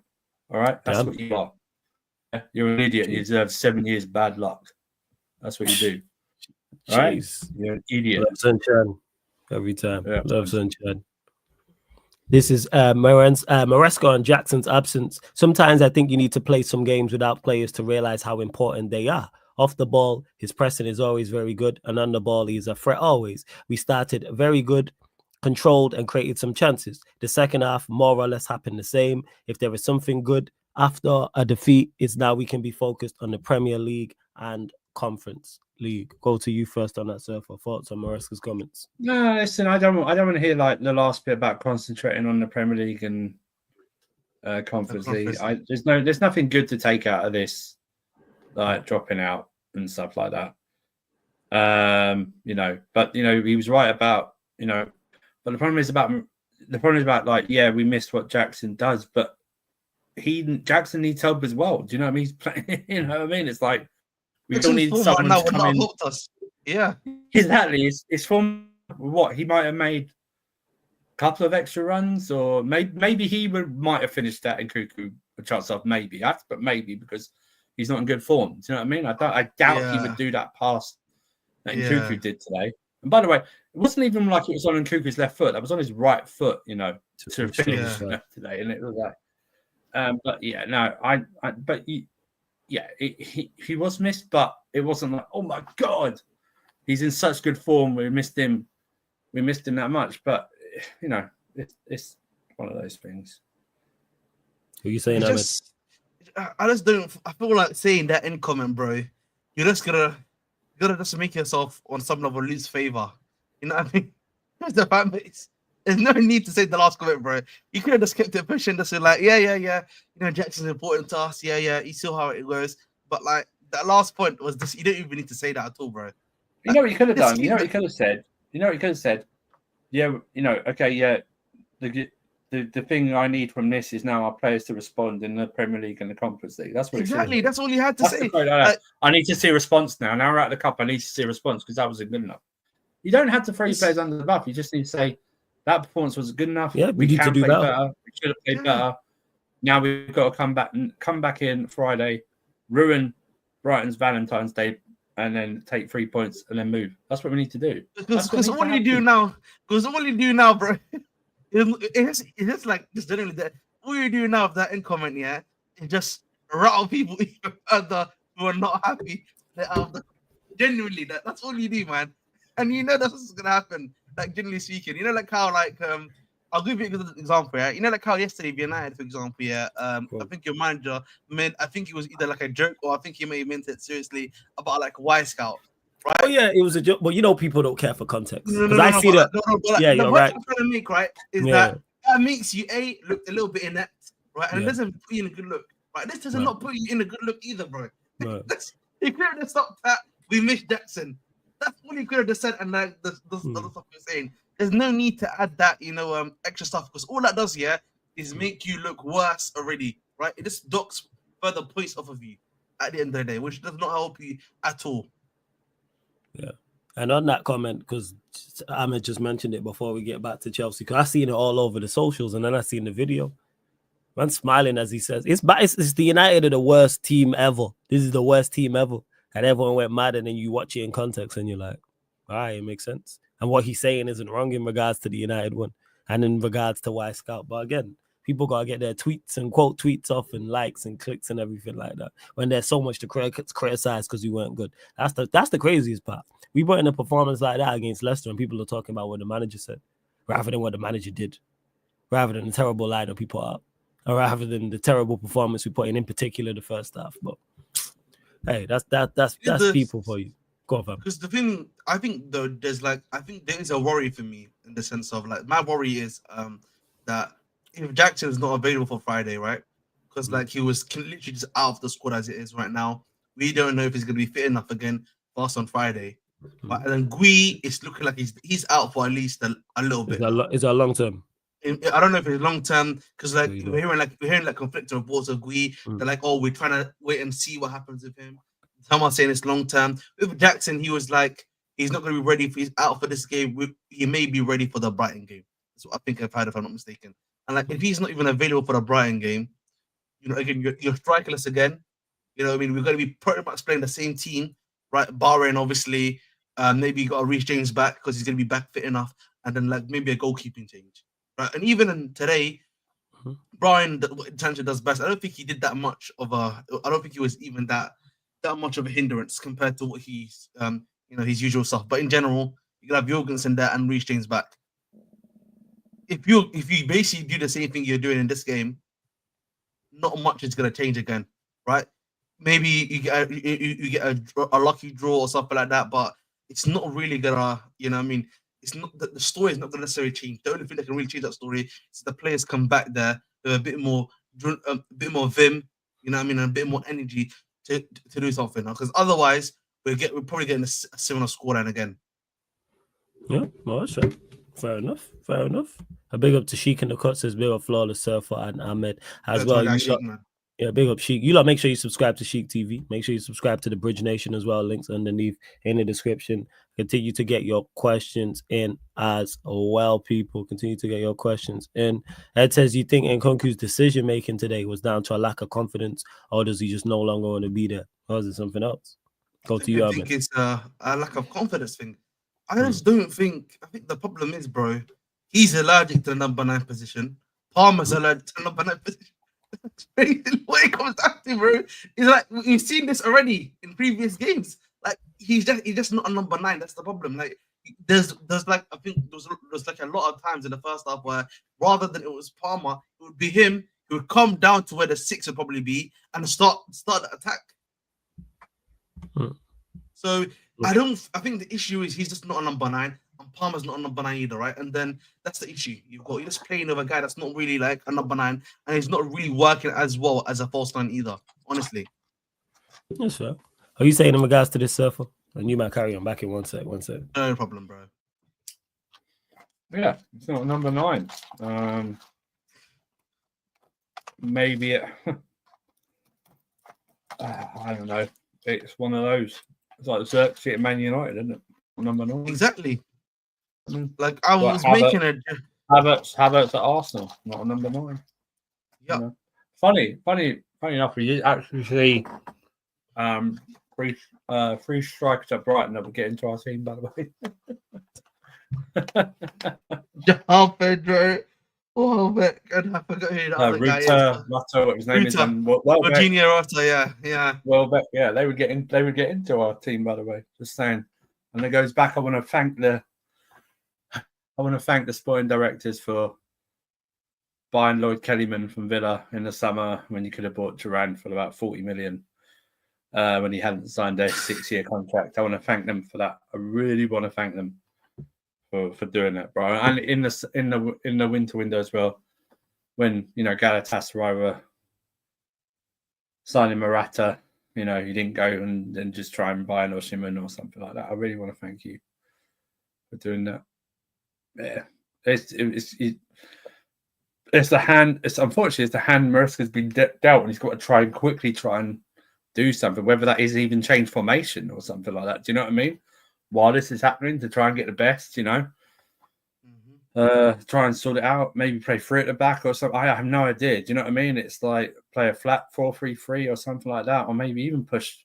C: All right? That's what you are. You're an idiot. You deserve 7 years bad luck. That's what you do. All right? You're an idiot.
A: Love sunshine every time. Yeah. Love sunshine. This is Maresca and Jackson's absence. Sometimes I think you need to play some games without players to realize how important they are. Off the ball, his pressing is always very good, and on the ball, he's a threat always. We started very good, controlled, and created some chances. The second half, more or less, happened the same. If there is something good after a defeat, it's now we can be focused on the Premier League and Conference League. Go to you first on that, sir, for thoughts on Maresca's comments.
C: No, listen, I don't want to hear like the last bit about concentrating on the Premier League and Conference League. There's nothing good to take out of this, like dropping out and stuff like that. But he was right about but the problem is about like, yeah, we missed what Jackson does, but Jackson needs help as well. Do you know what I mean? He's playing, you know what I mean? It's like we don't need someone to come in.
B: Us. Yeah,
C: exactly. It's from what he might have made a couple of extra runs, or maybe he might have finished that in Cuckoo a chance of maybe. I have to put maybe because he's not in good form. Do you know what I mean? I doubt he would do that pass that Cuckoo did today. And by the way, it wasn't even like it was on Cuckoo's left foot. That was on his right foot, to finish today. And it was like, but yeah, no, he was missed, but it wasn't like, oh my God, he's in such good form. We missed him that much. But it's one of those things.
A: What are you saying, Ahmed?
B: I just don't. I feel like saying that in comment, bro. You're just gonna just make yourself on some level lose favor. You know what I mean? The fan base. There's no need to say the last comment, bro. You could have just kept it pushing, just like, yeah. Jackson's important to us. Yeah. You saw how it goes. But like that last point was this. You don't even need to say that at all, bro.
C: You know what you could have done? You know what you could have said? Yeah, okay, yeah. The thing I need from this is now our players to respond in the Premier League and the Conference League. That's what
B: exactly. That's all you had to say.
C: I need to see a response now. Now we're out of the cup. I need to see a response because that wasn't good enough. You don't have to throw your players under the bus. You just need to say that performance was good enough.
A: Yeah, we need to do better.
C: We should have played better. Now we've got to come back in Friday, ruin Brighton's Valentine's Day, and then take 3 points and then move. That's what we need to do.
B: Because all you do now, bro. It's like just generally that. All you do now of that in comment, is just rattle people even further who are not happy. Genuinely, that's all you do, man. And that's what's gonna happen. Like generally speaking, like how I'll give you an example. Yeah, like how yesterday United, for example. Yeah, I think your manager meant. I think it was either like a joke or I think he may have meant it seriously about like Y Scout. right?
A: Oh yeah, it was a joke. But you know, people don't care for context
B: No,
A: because I see that. Yeah,
B: the
A: you're
B: point
A: right.
B: I'm trying to make, right, is
A: Yeah,
B: that makes you look a little bit inept, right, and it
A: yeah,
B: doesn't put you in a good look, right? This does
A: right,
B: not put you in a good look either, bro.
A: right.
B: He could have stopped that. We missed Jackson. That's all he could have just said, and like the other stuff you're saying. There's no need to add that, extra stuff because all that does, is make you look worse already, right? It just docks further points off of you at the end of the day, which does not help you at all.
A: Yeah. And on that comment, because Ahmed just mentioned it before we get back to Chelsea, because I seen it all over the socials, and then I seen the video. Man smiling as he says, it's the United are the worst team ever. This is the worst team ever. And everyone went mad, and then you watch it in context, and you're like, all right, it makes sense. And what he's saying isn't wrong in regards to the United one, and in regards to Y Scout. But again, people got to get their tweets and quote tweets off and likes and clicks and everything like that when there's so much to criticize because we weren't good. That's the craziest part. We put in a performance like that against Leicester, and people are talking about what the manager said rather than what the manager did, rather than the terrible lineup he put up, or rather than the terrible performance we put in particular the first half. But hey, that's people for you. Go on, fam.
B: Because the thing, I think though, I think there is a worry for me in the sense of like my worry is that if Jackson is not available for Friday, right? Because like he was literally just out of the squad as it is right now. We don't know if he's going to be fit enough again for us on Friday. But and then Gui is looking like he's out for at least a little bit.
A: Is that long term?
B: I don't know if it's long term because like we're hearing conflicting reports of Gui. They're like, oh, we're trying to wait and see what happens with him. Some are saying it's long term. With Jackson, he was like, he's not going to be ready. He's out for this game. He may be ready for the Brighton game. That's what I think I've heard, if I'm not mistaken. And like, if he's not even available for the Brighton game, again, you're strikerless again. You know what I mean? We're going to be pretty much playing the same team, right? Barring obviously, maybe you got to reach James back because he's going to be back fit enough, and then like maybe a goalkeeping change, right? And even today, Brian Tancher does best. I don't think he did that much of a. I don't think he was even that much of a hindrance compared to what he's his usual stuff. But in general, you can have Jorgensen there and reach James back. If you basically do the same thing you're doing in this game, not much is going to change again, right? Maybe you get a lucky draw or something like that, but it's not really gonna, it's not the story is not gonna necessarily change. The only thing that can really change that story is the players come back there with a bit more vim, and a bit more energy to do something. Because otherwise, we're probably getting a similar scoreline again.
A: Yeah, well, that's fair enough. A big up to Sheik in the cut says big up Flawless Surfer and Ahmed as well. Yeah, big up Sheik. You lot make sure you subscribe to Sheik TV. Make sure you subscribe to the Bridge Nation as well. Links underneath in the description. Continue to get your questions in as well, people. Continue to get your questions in. Ed says, you think Nkunku's decision making today was down to a lack of confidence, or does he just no longer want to be there? Or is it something else? Go to you,
B: I think it's a lack of confidence thing. I just don't think. I think the problem is, bro, he's allergic to the number 9 position. Palmer's allergic to the number 9 position. What it comes down to, bro, is like we've seen this already in previous games. Like he's just not a number 9. That's the problem. Like there's like I think there's like a lot of times in the first half where rather than it was Palmer, it would be him who would come down to where the 6 would probably be and start the attack. So I think the issue is he's just not a number 9. And Palmer's not a number 9 either, right? And then that's the issue. You're just playing with a guy that's not really like a number 9, and he's not really working as well as a false 9 either, honestly.
A: That's fair. Are you saying in regards to this Surfer? And you might carry on back in one sec.
B: No problem, bro.
C: Yeah, it's not number 9. Maybe it. I don't know. It's one of those. It's like Xerxes at Man United, isn't it? Number 9.
B: Exactly. Like I was making a
C: Havertz at Arsenal, not a number 9.
B: Yeah.
C: You know? Funny enough, we did actually see three strikers at Brighton that would get into our team, by the way.
B: John Pedro. Oh, I forgot who that other guy is.
C: Rutter, what his name is.
B: Virginia Rutter, yeah.
C: Welbeck, yeah, they would get into our team, by the way. Just saying. And it goes back. I want to thank the sporting directors for buying Lloyd Kellyman from Villa in the summer when you could have bought Turan for about 40 million. when he hadn't signed their 6-year contract. I want to thank them for that. I really want to thank them for doing that, bro. And in the winter window as well, when Galatasaray were signing Morata, you didn't go and just try and buy an Osimhen or something like that. I really want to thank you for doing that. Yeah, it's the hand. It's unfortunately it's the hand Maresca's been dealt, and he's got to try and do something. Whether that is even change formation or something like that. Do you know what I mean? While this is happening, to try and get the best, try and sort it out. Maybe play 3 at the back or something. I have no idea. Do you know what I mean? It's like play a flat 4-3-3 or something like that, or maybe even push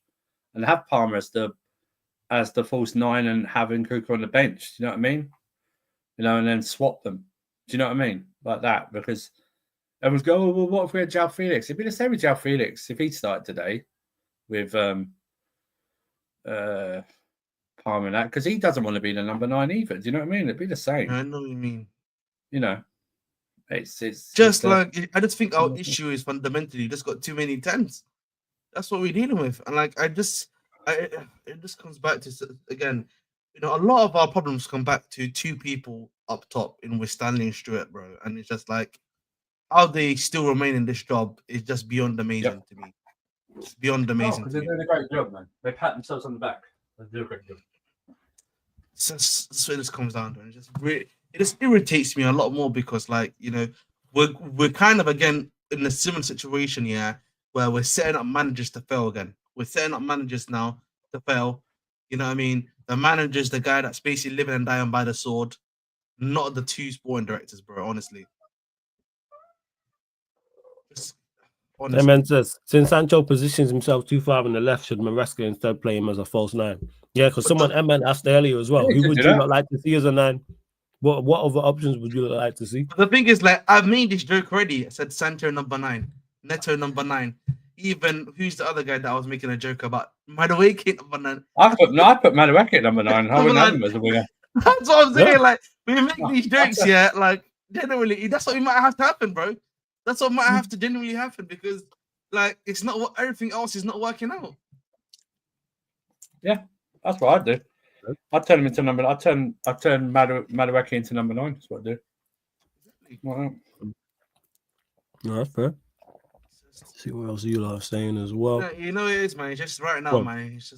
C: and have Palmer as the false 9 and having Nkunku on the bench. Do you know what I mean? And then swap them. Do you know what I mean? Like that, because everyone's going, oh, well, what if we had João Felix? It'd be the same with João Felix if he started today with Palmer and that, because he doesn't want to be the number 9 either. Do you know what I mean? It'd be the same.
B: I know what you mean.
C: It's
B: I just think our issue is fundamentally just got too many 10s. That's what we're dealing with, and it just comes back to, again, a lot of our problems come back to 2 people up top with Stanley and Stewart, bro. And it's just like how they still remain in this job is just beyond amazing to me. It's beyond amazing.
C: They're doing a great job, man. They pat themselves on the back. They do a great job.
B: That's what this comes down to. It just irritates me a lot more because, we're kind of again in a similar situation, where we're setting up managers to fail again. We're setting up managers now to fail. You know what I mean? The manager's the guy that's basically living and dying by the sword, not the 2 sporting directors, bro. Honestly.
A: That man says, since Sancho positions himself too far on the left, should Maresca instead play him as a false 9? Yeah, because Eman asked earlier as well. Who would you not like to see as a 9? What other options would you like to see?
B: But the thing is, I've made this joke already. I said Sancho number 9, Neto number 9. Even who's the other guy that I was making a joke about? Madueke number 9.
C: I put Madueke at number 9. I wouldn't have him as a winger.
B: That's what I'm saying. We make these jokes, generally, that's what might have to happen, bro. That's what might have to genuinely happen because, it's not what everything else is not working out.
C: Yeah, that's what I'd do. I'd turn him into number. I'd turn Madueke into number 9. That's what I'd do.
A: No, that's fair. Let's see what else you lot are saying as well.
B: It is, man. It's just right now, man. It's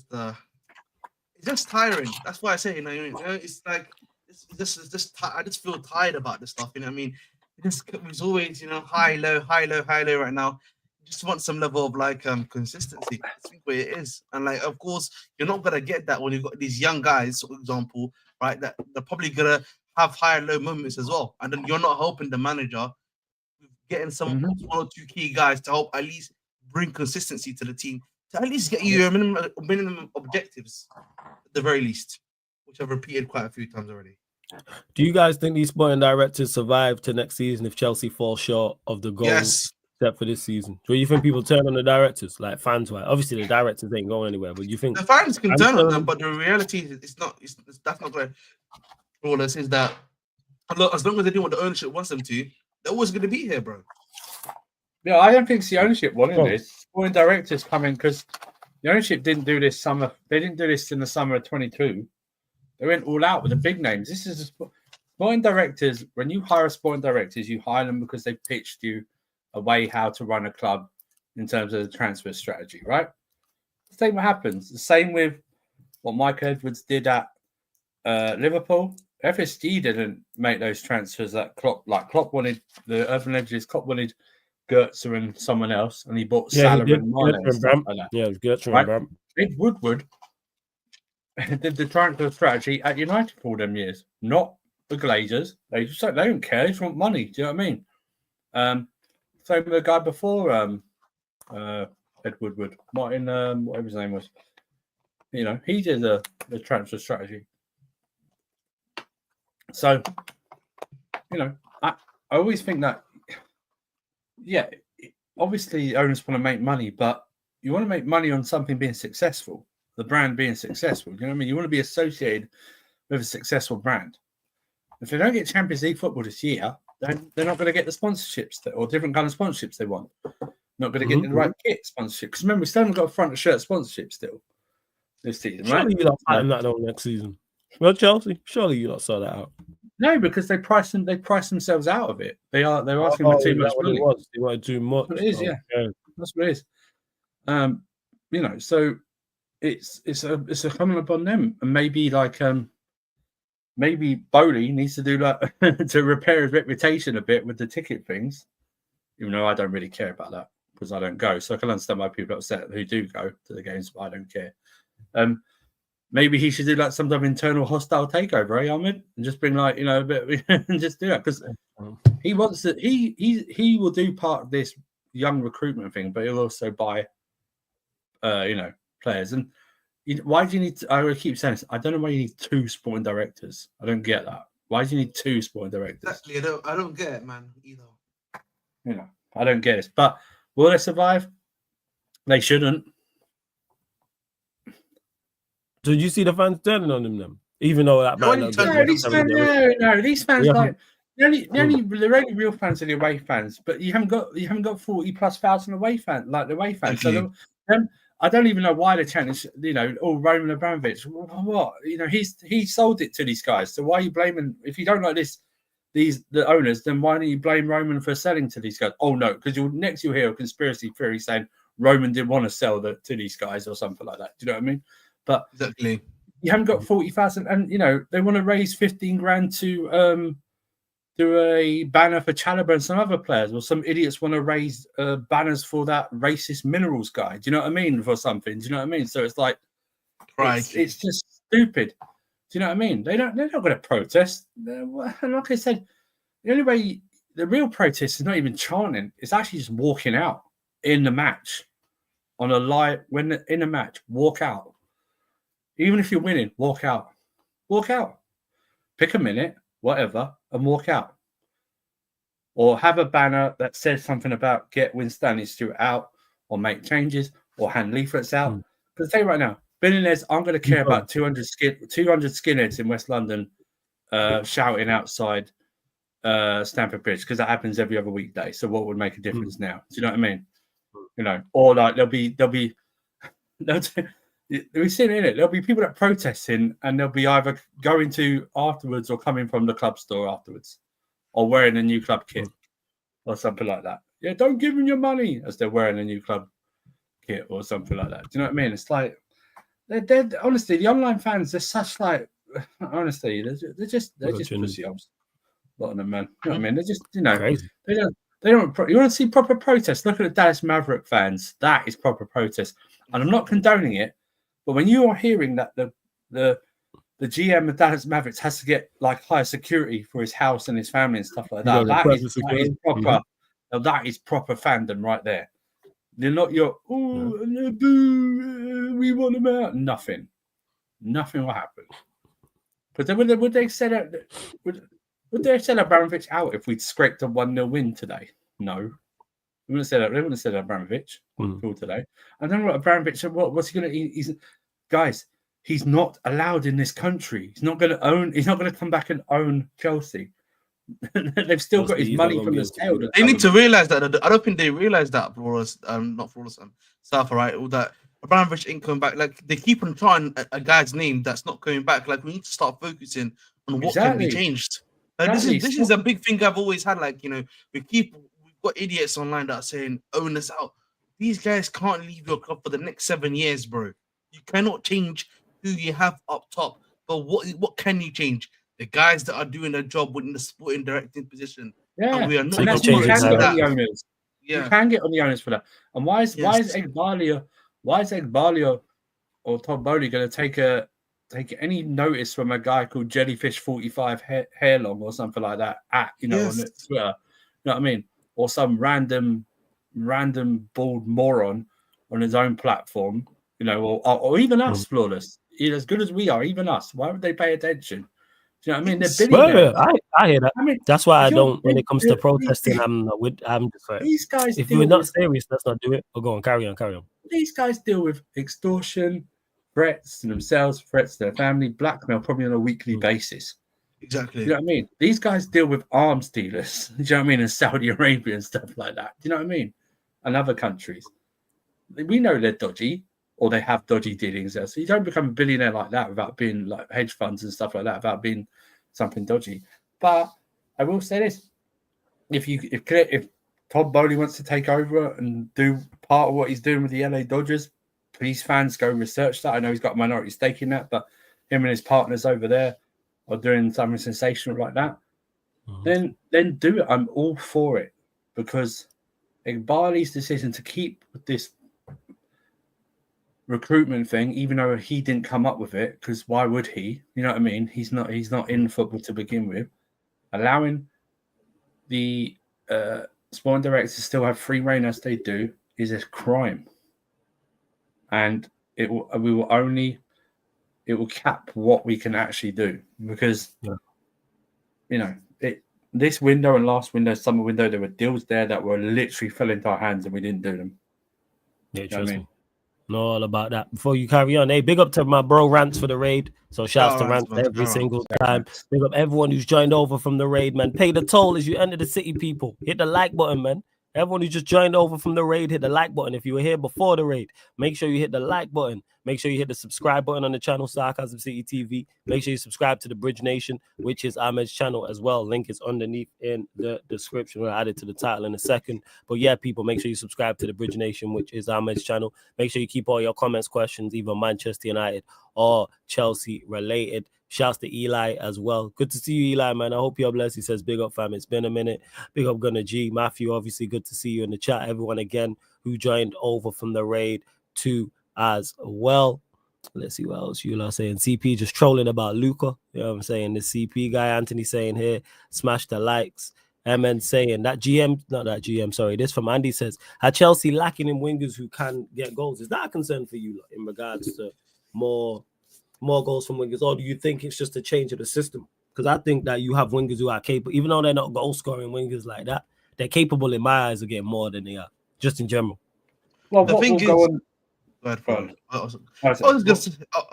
B: just tiring. That's why I say, it's just I just feel tired about this stuff. You know what I mean? It's always, high, low right now. You just want some level of consistency. I think where it is. And of course, you're not gonna get that when you've got these young guys, for example, right? That they're probably gonna have high and low moments as well. And then you're not helping the manager with getting some 1 or 2 key guys to help at least bring consistency to the team, to at least get you your minimum objectives at the very least, which I've repeated quite a few times already.
A: Do you guys think these sporting directors survive to next season if Chelsea fall short of the goals set for this season? Do you think people turn on the directors, fans? Obviously, the directors ain't going anywhere, but you think
B: the fans can turn on them? But the reality is, that's not going to roll us. Is that as long as they do what the ownership wants them to, they're always going to be here, bro.
C: Yeah, I don't think it's the ownership wanting this. Sporting directors coming because the ownership didn't do this summer. They didn't do this in the summer of 22. They went all out with the big names. This is sporting directors. When you hire sporting directors, you hire them because they pitched you a way how to run a club in terms of the transfer strategy, right? The same what happens. The same with what Michael Edwards did at Liverpool. FSG didn't make those transfers that Klopp wanted the urban legends. Klopp wanted Goetze and someone else, and he bought Salah and Mane.
A: Yeah, it was Goetze and Bram.
C: Ed Woodward did the transfer strategy at United for all them years, not the Glazers. They don't care. They just want money. Do you know what I mean? Same with the guy before Ed Woodward, Martin, whatever his name was. He did the transfer strategy. So, I always think that, obviously owners want to make money, but you want to make money on something being successful. The brand being successful. You know what I mean? You want to be associated with a successful brand. If they don't get Champions League football this year, then they're not going to get the sponsorships or different kind of sponsorships they want. not going to get the right kit sponsorship. Because remember, we still haven't got a front of shirt sponsorship still this season, right?
A: Surely you're not fighting that on next season. Well, Chelsea, surely you not saw that out.
C: No, because they price themselves out of it. They're asking for too much money.
A: They wanted too much.
C: That's what it is, that's what it is. You know, so it's a coming upon them, and maybe maybe Bowley needs to do that to repair his reputation a bit with the ticket things. Even though I don't really care about that because I don't go, so I can understand why people are upset who do go to the games, but I don't care. Maybe he should do like some type of internal hostile takeover, Ahmed, and just bring a bit and just do that because he wants to. He will do part of this young recruitment thing, but he'll also buy, players. And why do you need? I keep saying this. I don't know why you need 2 sporting directors. I don't get that. Why do you need 2 sporting directors?
B: Exactly. I don't get it, man. Either.
C: I don't get it. But will they survive? They shouldn't.
A: So did you see the fans turning on them then? Even though that
C: these fans like they're only real fans are the away fans, but you haven't got 40,000+ away fans like the away fans. So I don't even know why the challenge, Roman Abramovich. What he sold it to these guys. So why are you blaming if you don't like the owners? Then why don't you blame Roman for selling to these guys? Oh no, because you'll hear a conspiracy theory saying Roman didn't want to sell to these guys or something like that. Do you know what I mean? But
B: exactly,
C: you haven't got 40,000, and they want to raise 15 grand to do a banner for Chalobah and some other players, or some idiots want to raise banners for that racist minerals guy. Do you know what I mean? For something, do you know what I mean? So it's like, it's just stupid. Do you know what I mean? They're not going to protest. And like I said, the only way the real protest is not even chanting; it's actually just walking out in the match on a live in a match. Walk out. Even if you're winning, walk out. Walk out. Pick a minute, whatever, and walk out. Or have a banner that says something about get Winstanley Stewart out, or make changes, or hand leaflets out. Because tell you right now, billionaires aren't going to care about 200 skinheads in West London shouting outside Stamford Bridge, because that happens every other weekday. So what would make a difference now? Do you know what I mean? Or like there'll be we've seen it, innit? There'll be people that are protesting, and they'll be either going to afterwards or coming from the club store afterwards, or wearing a new club kit or something like that. Yeah, don't give them your money as they're wearing a new club kit or something like that. Do you know what I mean? It's like they're honestly, the online fans, they're such like honestly, they're just pussy ups. A lot of them, man. You know what I mean? They're just
A: crazy.
C: They don't. You want to see proper protest? Look at the Dallas Maverick fans. That is proper protest, and I'm not condoning it. But when you are hearing that the GM of Dallas Mavericks has to get like higher security for his house and his family and stuff like that, that is proper. That is proper fandom right there. They're not your boo. We want them out. Nothing will happen. But then would they sell out? Would they sell Abramovich out if we'd scraped a 1-0 win today? No. They wouldn't have said Abramovich today. I don't know what Abramovich. What's he going to? He's not allowed in this country. He's not going to own. He's not going to come back and own Chelsea. They've still got his money from the sale.
B: They need to realize that. I don't think they realize that for us. Not for us. South, right? All that Abramovich ain't coming back. Like they keep on trying a guy's name that's not coming back. Like we need to start focusing on what can be changed. Like, this is a big thing I've always had. Like we've got idiots online that are saying own us out. These guys can't leave your club for the next 7 years, bro. You cannot change who you have up top. But what can you change? The guys that are doing their job within the sporting directing position.
C: Yeah,
B: and we are not.
C: You can get on the owners.
B: Yeah.
C: You can get on the owners for that. And why is Egbalia or Todd Bowley going to take any notice from a guy called Jellyfish 45 hair long or something like that on Twitter? You know what I mean? Or some random bald moron on his own platform, or even us, Flawless. As good as we are, even us. Why would they pay attention? Do you know what I mean? They're billionaires.
A: I hear that. I mean, that's why I don't. When it comes to protesting, I'm just like,
C: these guys.
A: If we're not serious, let's not do it. Or go on, carry on.
C: These guys deal with extortion, threats to themselves, threats to their family, blackmail, probably on a weekly basis.
B: Exactly.
C: You know what I mean? These guys deal with arms dealers. Do you know what I mean? In Saudi Arabia and stuff like that. Do you know what I mean? and other countries. We know they're dodgy or they have dodgy dealings there. So you don't become a billionaire like that without being like hedge funds and stuff like that, without being something dodgy. But I will say this: if Todd Bowley wants to take over and do part of what he's doing with the LA Dodgers, please fans go research that. I know he's got a minority stake in that, but him and his partners over there are doing something sensational like that. Then do it. I'm all for it, because Barley's decision to keep this recruitment thing, even though he didn't come up with it, because why would he? You know what I mean? He's not in football to begin with. Allowing the sporting directors still have free reign as they do is a crime, and it will cap what we can actually do, because this window and last window, summer window, there were deals there that were literally fell into our hands and we didn't do them.
A: Yeah, trust me. Know all about that. Before you carry on, hey, big up to my bro Rants for the raid. So shouts to Rants every single time. Big up everyone who's joined over from the raid, man. Pay the toll as you enter the city, people. Hit the like button, man. Everyone who just joined over from the raid, hit the like button. If you were here before the raid, make sure you hit the like button. Make sure you hit the subscribe button on the channel, Sarcasm City TV. Make sure you subscribe to the Bridge Nation, which is Ahmed's channel as well. Link is underneath in the description. We'll add it to the title in a second. But yeah, people, make sure you subscribe to the Bridge Nation, which is Ahmed's channel. Make sure you keep all your comments, questions, either Manchester United or Chelsea related. Shouts to Eli as well. Good to see you, Eli, man. I hope you're blessed. He says, big up, fam. It's been a minute. Big up, Gunnar G. Matthew, obviously, good to see you in the chat. Everyone, again, who joined over from the raid too as well. Let's see what else you are saying. CP just trolling about Luca. You know what I'm saying? The CP guy, Anthony, saying here, smash the likes. MN saying that GM, not that GM, sorry. This from Andy says, are Chelsea lacking in wingers who can get goals? Is that a concern for you in regards to more goals from wingers, or do you think it's just a change of the system? Because I think that you have wingers who are capable, even though they're not goal-scoring wingers like that, they're capable in my eyes of getting more than they are, just in general.
B: Well, the thing is, I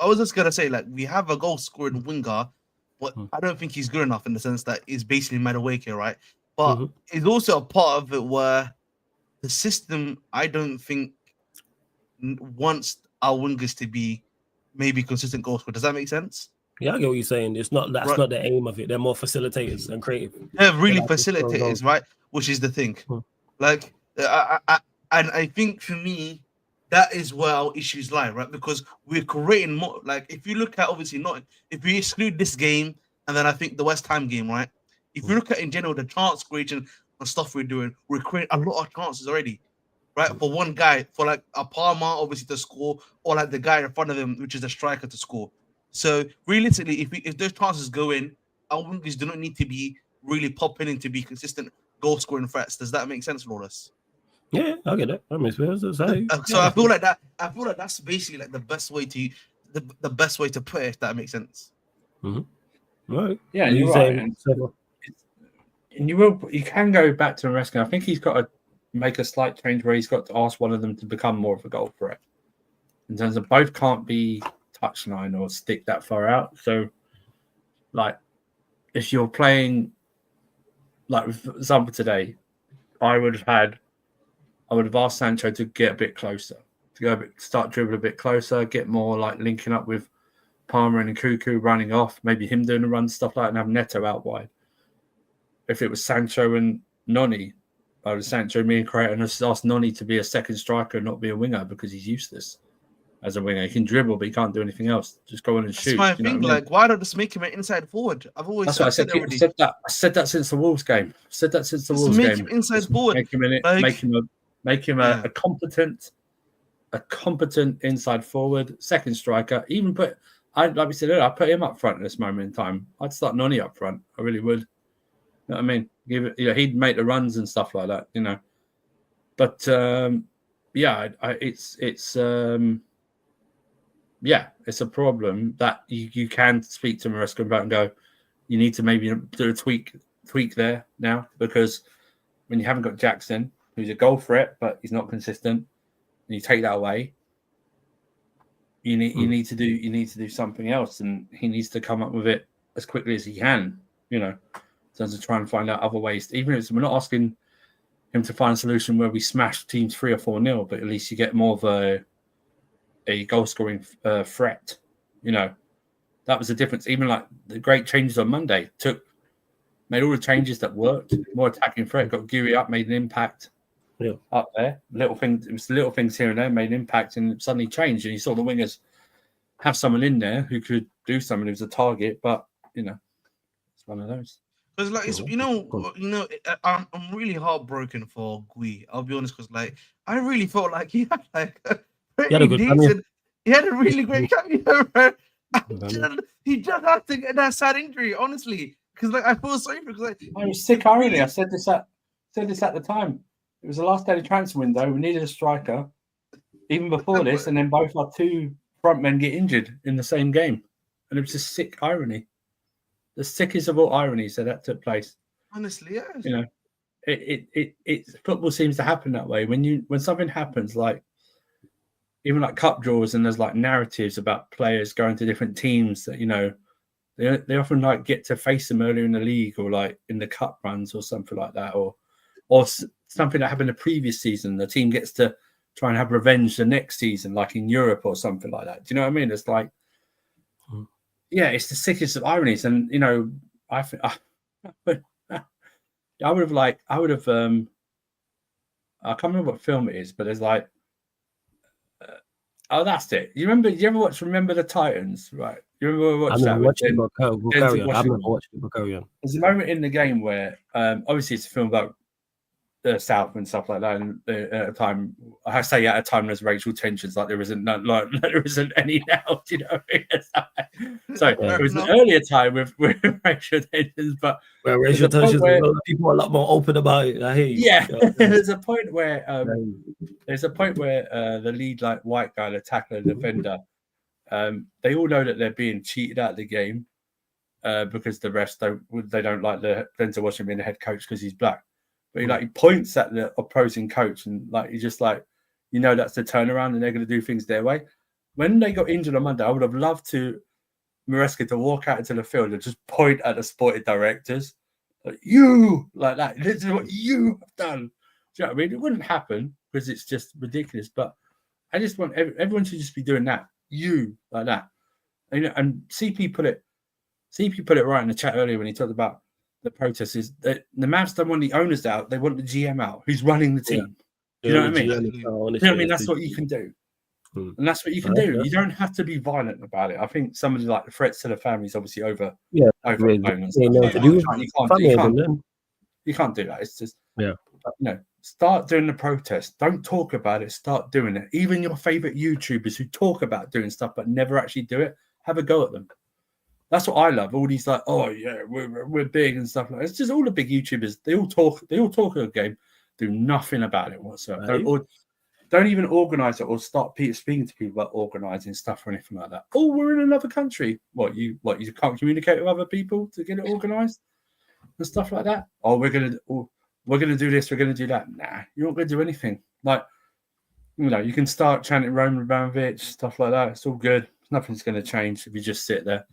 B: was just gonna say, like, we have a goal-scoring winger, but I don't think he's good enough in the sense that he's basically Madueke, right? But it's also a part of it where the system, I don't think, wants our wingers to be maybe consistent goal scorer. Does that make sense?
A: Yeah, I get what you're saying. That's not the aim of it. They're more facilitators and creative.
B: They're really facilitators, right? Which is the thing. Like, I think for me, that is where our issues lie, right? Because we're creating more. Like, if you look at, obviously, not if we exclude this game and then I think the West Ham game, right? If you look at in general the chance creation and stuff we're doing, we're creating a lot of chances already. Right, for one guy, for like a Palmer, obviously to score, or like the guy in front of him, which is a striker, to score. So realistically, if those chances go in, our wingers do not need to be really popping in to be consistent goal scoring threats. Does that make sense, Lawless?
A: Yeah, I get that. That makes sense.
B: So I feel like that. I feel like that's basically like the best way to put it. If that makes sense.
A: Right.
C: Yeah, you're right. And you can go back to Maresca. I think he's got to make a slight change where he's got to ask one of them to become more of a goal threat. In terms of both can't be touchline or stick that far out. So, like, if you're playing, like, for example, today, I would have asked Sancho to get a bit closer, start dribbling a bit closer, get more like linking up with Palmer and Nkunku running off, maybe him doing the run, stuff like that, and have Neto out wide. If it was Sancho and Noni, I would Sancho, me and Creighton asked Noni to be a second striker and not be a winger because he's useless as a winger. He can dribble, but he can't do anything else. Just go in and shoot.
B: That's my thing. Like, why don't just make him an inside forward? I've always said that.
C: I said that since the Wolves game.
B: Make him inside forward.
C: Make him a competent inside forward, second striker. Even like we said earlier, I put him up front at this moment in time. I'd start Noni up front. I really would. You know what I mean? He'd make the runs and stuff like that, you know. But it's a problem that you can speak to Maresca about and go, you need to maybe do a tweak there now, because when you haven't got Jackson, who's a goal threat but he's not consistent, and you take that away, you need to do something else, and he needs to come up with it as quickly as he can, you know. In terms of trying to find out other ways, even if we're not asking him to find a solution where we smash teams 3 or 4-0, but at least you get more of a goal scoring threat. You know, that was the difference. Even like the great changes on Monday made all the changes that worked. More attacking threat, got Geary up, made an impact.
A: Yeah,
C: up there. Little things. It was little things here and there made an impact, and suddenly changed. And you saw the wingers have someone in there who could do something. Who was a target, but you know, it's one of those.
B: Because like it's, I'm really heartbroken for Gui. I'll be honest, because like I really felt like he had like
A: he had a good
B: decent. He had a really great cameo, bro. He just had to get that sad injury, honestly. Because like I feel sorry because like
C: it was sick irony. I said this at the time. It was the last day of the transfer window. We needed a striker, even before this, and then both our 2 front men get injured in the same game, and it was just sick irony. The sickest of all ironies that took place.
B: Honestly, yeah.
C: You know, it football seems to happen that way. When something happens, like even like cup draws, and there's like narratives about players going to different teams that, you know, they often like get to face them earlier in the league or like in the cup runs or something like that, or something that happened the previous season. The team gets to try and have revenge the next season, like in Europe or something like that. Do you know what I mean? It's like, yeah, it's the sickest of ironies. And, you know, I would have, I can't remember what film it is, but there's like, oh, that's it. You ever Remember the Titans, right? You remember watch that?
A: I haven't watched it, but carry on.
C: There's a moment in the game where, obviously it's a film about the South and stuff like that. And at a time, I say at a time there's racial tensions, like there isn't none, like there isn't any now. Do you know what I mean? So it was an earlier time with racial tensions, but
A: racial tensions, people are a lot more open about it. I hear you.
C: Yeah, there's a point where the lead like white guy, the tackler, the defender, they all know that they're being cheated out of the game because the rest don't like the Denzel Washington being the head coach because he's black. But he points at the opposing coach and like he's just like, you know, that's the turnaround and they're going to do things their way. When they got injured on Monday, I would have loved Maresca to walk out into the field and just point at the sporting directors, like you, like that. This is what you have done. Do you know what I mean? It wouldn't happen because it's just ridiculous. But I just want everyone should just be doing that. You like that. And CP put it right in the chat earlier when he talked about the protest is that the Mavs don't want the owners out; they want the GM out, who's running the team.
A: Yeah.
C: You know what I mean? You know what I mean? That's what you can do, and that's what you can do. You don't have to be violent about it. I think some of the like threats to the families obviously over. You can't do that. It's just start doing the protest. Don't talk about it. Start doing it. Even your favorite YouTubers who talk about doing stuff but never actually do it, have a go at them. That's what I love. All these like, oh yeah, we're big and stuff like that. It's just all the big YouTubers. They all talk a good game, do nothing about it whatsoever.
A: Right.
C: Don't even organize it or start speaking to people about organizing stuff or anything like that. Oh, we're in another country. What you can't communicate with other people to get it organized and stuff like that. Oh, we're gonna do this. We're gonna do that. Nah, you're not gonna do anything. Like, you know, you can start chanting Roman Abramovich, stuff like that. It's all good. Nothing's gonna change if you just sit there.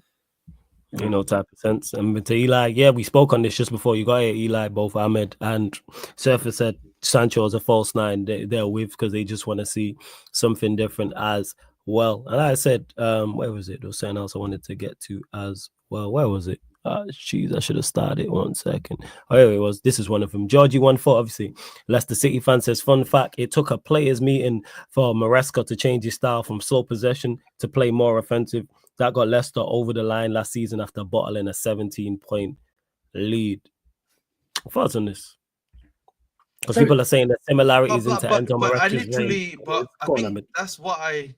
A: You know, type of sense. And to Eli, yeah, we spoke on this just before you got here. Eli, both Ahmed and Surfer said Sancho is a false nine. They're with because they just want to see something different as well. And I said, where was it? There was something else I wanted to get to as well. Where was it? Jeez, I should have started. 1 second. Oh, here it was. This is one of them. Georgie 1-4, obviously. Leicester City fan says, fun fact, it took a players' meeting for Maresca to change his style from slow possession to play more offensive. That got Leicester over the line last season after bottling a 17-point lead. Thoughts on this? Because people are saying that similarities into Enzo Maresca's
B: I think that's what I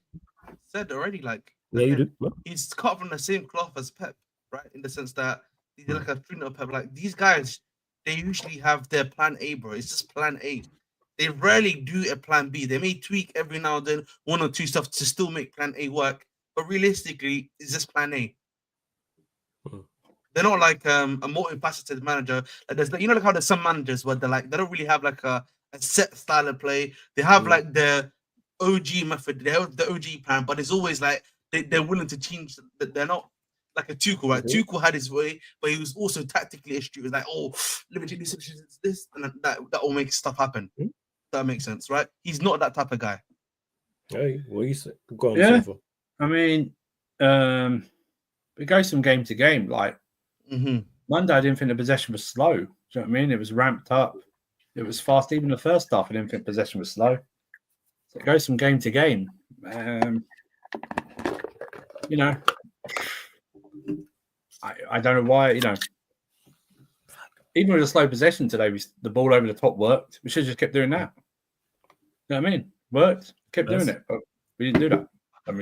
B: said already. Like,
A: yeah, you do.
B: He's cut from the same cloth as Pep, right? In the sense that he's like a friend of Pep. Like, these guys, they usually have their plan A, bro. It's just plan A. They rarely do a plan B. They may tweak every now and then 1 or 2 stuff to still make plan A work. But realistically, it's just plan A. They're not like a multifaceted manager. Like there's, you know, like how there's some managers where they don't really have like a set style of play. They have like the OG method, they have the OG plan, but it's always like they're willing to change. They're not like a Tuchel, right? Tuchel had his way, but he was also tactically astute. He was like, oh, let me do this, and that will make stuff happen. That makes sense, right? He's not that type of guy.
A: Hey, what you say? Go on,
C: Yeah.
A: Sofa.
C: I mean, it goes from game to game. Like Monday, I didn't think the possession was slow. Do you know what I mean? It was ramped up. It was fast. Even the first half, I didn't think possession was slow. So it goes from game to game. You know, I don't know why. You know, even with a slow possession today, the ball over the top worked. We should have just kept doing that. You know what I mean? Worked. Kept doing it, but we didn't do that.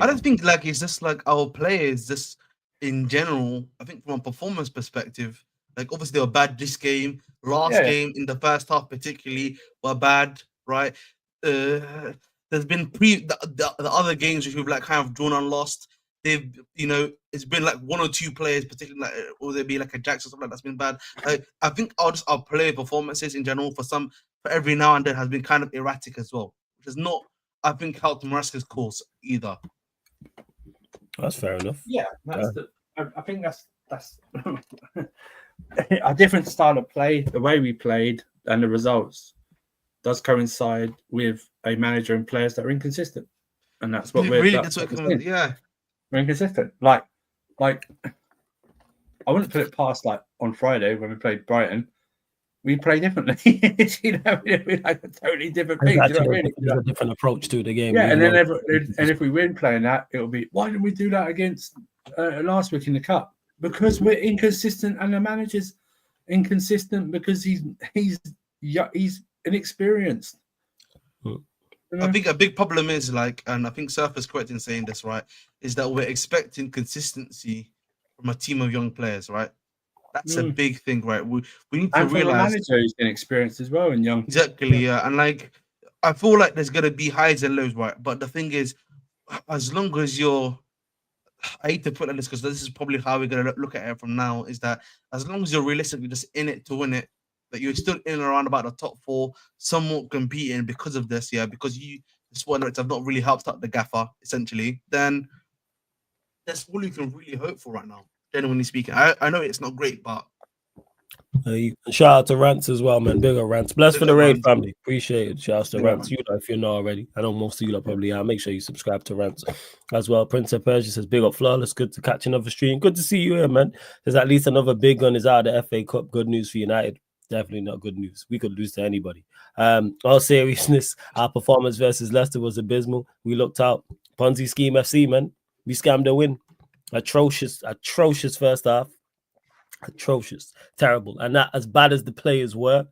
B: I don't think like it's just like our players, just in general. I think from a performance perspective, like obviously they were bad this game, game in the first half particularly were bad, right? There's been the other games which we've like kind of drawn and lost. They've, you know, it's been like one or two players, particularly like, or there be like a Jackson or something like that's been bad. Like, I think our player performances in general for every now and then has been kind of erratic as well, which is not, I think, helped Maresca's course either.
A: That's fair enough.
C: Yeah, I think that's a different style of play. The way we played and the results does coincide with a manager and players that are inconsistent, and that's what we're inconsistent. Like I wouldn't put it past like on Friday when we played Brighton. We play differently. You know, we like a totally different thing.
A: Exactly. You know what I mean? There's a different approach to the game.
C: Yeah, and then if we win playing that, it'll be why didn't we do that against last week in the cup? Because we're inconsistent, and the manager's inconsistent because he's inexperienced.
B: You know? I think a big problem is like, and I think Surf is correct in saying this, right? Is that we're expecting consistency from a team of young players, right? That's a big thing, right? We need to realize
C: the manager who's inexperienced as well and young.
B: Exactly, yeah. And like, I feel like there's gonna be highs and lows, right? But the thing is, as long as you're, I hate to put it like this because this is probably how we're gonna look at it from now. Is that as long as you're realistically just in it to win it, that you're still in and around about the top four, somewhat competing because of this, yeah, because the squad rates have not really helped out the gaffer essentially. Then that's all you can really hope for right now. Genuinely speaking, I know it's not great, but
A: shout out to Rants as well, man. Bigger Rants. Blessed for the raid, family. Appreciate it. Shout out to Rants. You know, if you know already, I know most of you probably are. Make sure you subscribe to Rants as well. Prince of Persia says, "Big up, Flawless. Good to catch another stream. Good to see you here, man." There's at least another big gun is out of the FA Cup. Good news for United. Definitely not good news. We could lose to anybody. All seriousness, our performance versus Leicester was abysmal. We looked out. Ponzi scheme FC, man. We scammed a win. Atrocious first half. Atrocious, terrible. And that, as bad as the players were,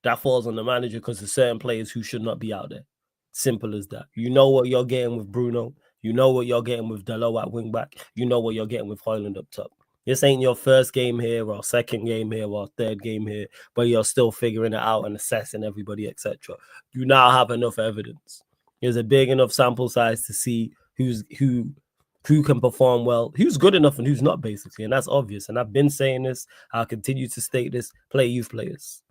A: that falls on the manager because there's certain players who should not be out there. Simple as that. You know what you're getting with Bruno. You know what you're getting with Dalot at wing back. You know what you're getting with Højlund up top. This ain't your first game here or second game here or third game here, but you're still figuring it out and assessing everybody, etc. You now have enough evidence. There's a big enough sample size to see who can perform well, who's good enough and who's not, basically. And that's obvious. And I've been saying this. I'll continue to state this. Play youth players.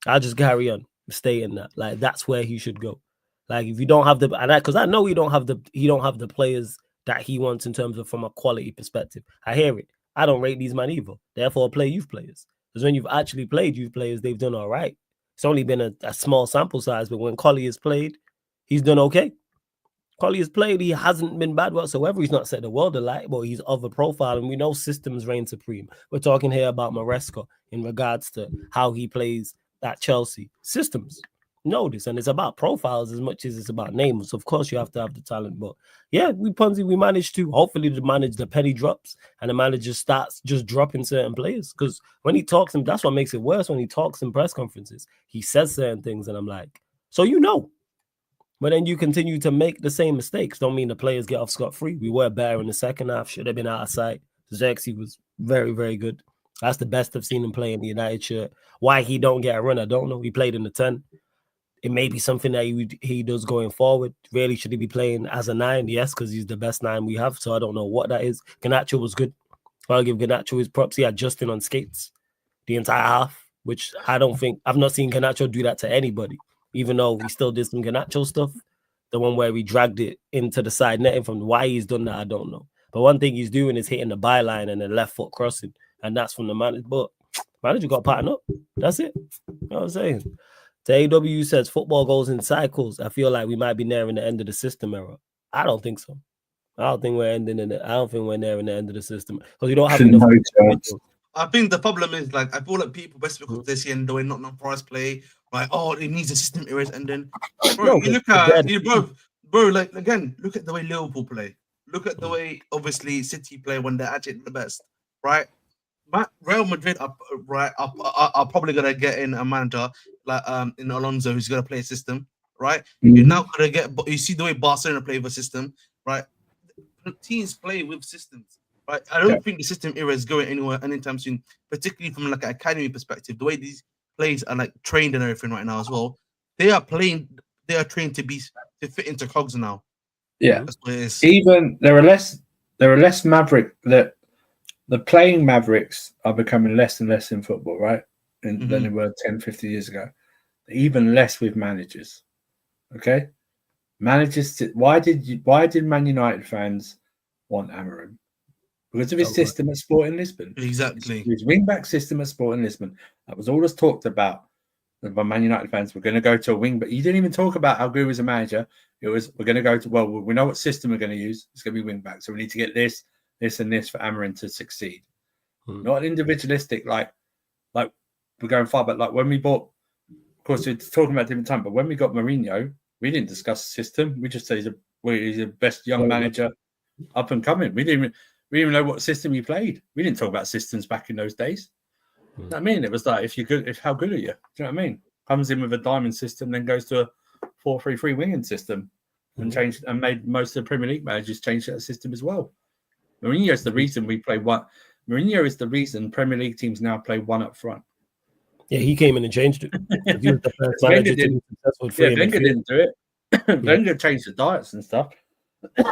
A: I'll just carry on stating that. Like, that's where he should go. Like, if you don't have because I know he don't have the players that he wants in terms of from a quality perspective. I hear it. I don't rate these man either. Therefore, play youth players. Because when you've actually played youth players, they've done all right. It's only been a small sample size, but when Collie has played, he's done okay. Collie has played, he hasn't been bad whatsoever. He's not set the world alight, but he's of a profile, and we know systems reign supreme. We're talking here about Maresca in regards to how he plays at Chelsea. Systems. Know this, and it's about profiles as much as it's about names. Of course, you have to have the talent, but yeah, we managed to hopefully to manage the penny drops, and the manager starts just dropping certain players. Because when he talks, and that's what makes it worse. When he talks in press conferences, he says certain things, and I'm like, so you know. But then you continue to make the same mistakes. Don't mean the players get off scot-free. We were better in the second half. Should have been out of sight. Xerxes was very, very good. That's the best I've seen him play in the United shirt. Why he don't get a run, I don't know. He played in the 10. It may be something that he does going forward. Really, should he be playing as a 9? Yes, because he's the best 9 we have. So I don't know what that is. Garnacho was good. I'll give Garnacho his props. He had Justin on skates the entire half, which I've not seen Garnacho do that to anybody. Even though he still did some Garnacho stuff, the one where he dragged it into the side netting from why he's done that, I don't know. But one thing he's doing is hitting the byline and the left foot crossing, and that's from the manager. But manager got to pattern up. That's it. You know what I'm saying? AW says football goes in cycles. I feel like we might be nearing the end of the system era. I don't think so. I don't think we're ending in it. I don't think we're nearing the end of the system because you don't have enough.
B: I think the problem is like I feel like people, best because they're seeing the way Nottingham Forest play, like it needs a system errors, and then bro, you look at bro, like again, look at the way Liverpool play. Look at the way obviously City play when they're actually the best, right? Real Madrid are probably gonna get in a manager like in Alonso who's gonna play a system, right? You're now gonna get. You see the way Barcelona play with a system, right? Teams play with systems, right? I don't think the system era is going anywhere anytime soon, particularly from like an academy perspective. The way these players are like trained and everything right now as well, they are trained to fit into cogs now.
C: Yeah,
B: that's what it is.
C: Even there are less maverick that. The playing mavericks are becoming less and less in football, right? Than they were 10, 50 years ago. Even less with managers. Okay? Managers, why did Man United fans want Amorim? Because of his system at Sporting Lisbon.
B: Exactly.
C: His wing-back system at Sporting Lisbon. That was all that's talked about. By Man United fans, we're going to go to a wing, but you didn't even talk about how good was a manager. It was, we're going to go to, well, we know what system we're going to use. It's going to be wing-back. So we need to get this and this for Amorim to succeed. Not individualistic, like we're going far, but like when we bought, of course, we're talking about different time, but when we got Mourinho, we didn't discuss the system. We just say he's the best young manager up and coming. We didn't even know what system he played. We didn't talk about systems back in those days. You know what I mean? It was like, how good are you? Do you know what I mean? Comes in with a diamond system, then goes to a 4-3-3 winging system and changed and made most of the Premier League managers change that system as well. Mourinho is the reason we play one. Mourinho is the reason Premier League teams now play one up front.
A: Yeah, he came in and changed it. He was the first manager to be successful.
C: Wenger didn't do it. Wenger changed the diets and stuff.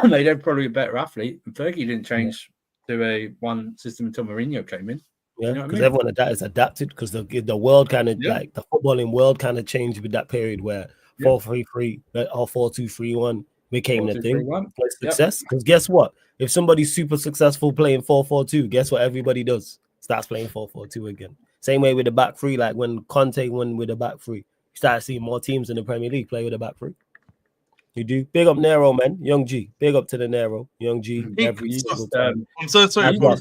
C: Made him probably a better athlete. And Fergie didn't change to a one system until Mourinho came in.
A: Yeah, because everyone is adapted because the world kind of like the footballing world kind of changed with that period where 4-3-3 or 4-2-3-1 became the thing. Success. Because guess what? If somebody's super successful playing 4-4-2, guess what everybody does? Starts playing 4-4-2 again. Same way with the back three, like when Conte won with the back three, you start seeing more teams in the Premier League play with the back three. You do. Big up Nero, man. Young G. Big up to the Nero. Young G. Every single time.
B: I'm so sorry.
A: Before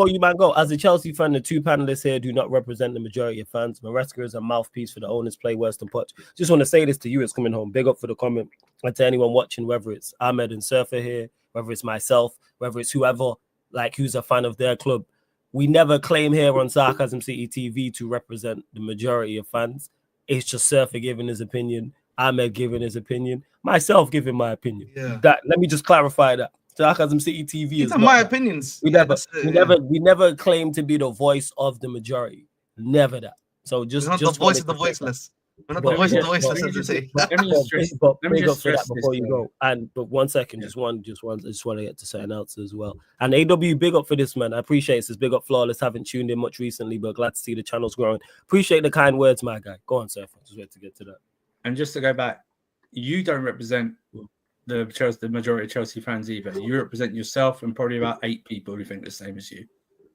A: you man go, as a Chelsea fan, the two panelists here do not represent the majority of fans. Maresca is a mouthpiece for the owners, play worse than Poch. Just want to say this to you, it's coming home. Big up for the comment. And to anyone watching, whether it's Ahmed and Surfer here, whether it's myself, whether it's whoever, like who's a fan of their club. We never claim here on Sarcasm City TV to represent the majority of fans. It's just Surfer giving his opinion, Ahmed giving his opinion, myself giving my opinion.
B: Yeah.
A: Let me just clarify that. Sarcasm City TV is
B: my opinions.
A: We never claim to be the voice of the majority. Never that. So just
B: the voice of the voiceless. We're not the voice of the voiceless, as you say.
A: Let me just for that before you go. But 1 second, just one. I just want to get to certain else as well. And AW, big up for this, man. I appreciate it. Says big up Flawless. Haven't tuned in much recently, but glad to see the channel's growing. Appreciate the kind words, my guy. Go on, sir. Just wait to get to that.
C: And just to go back, you don't represent the majority of Chelsea fans either. You represent yourself and probably about 8 people who think the same as you.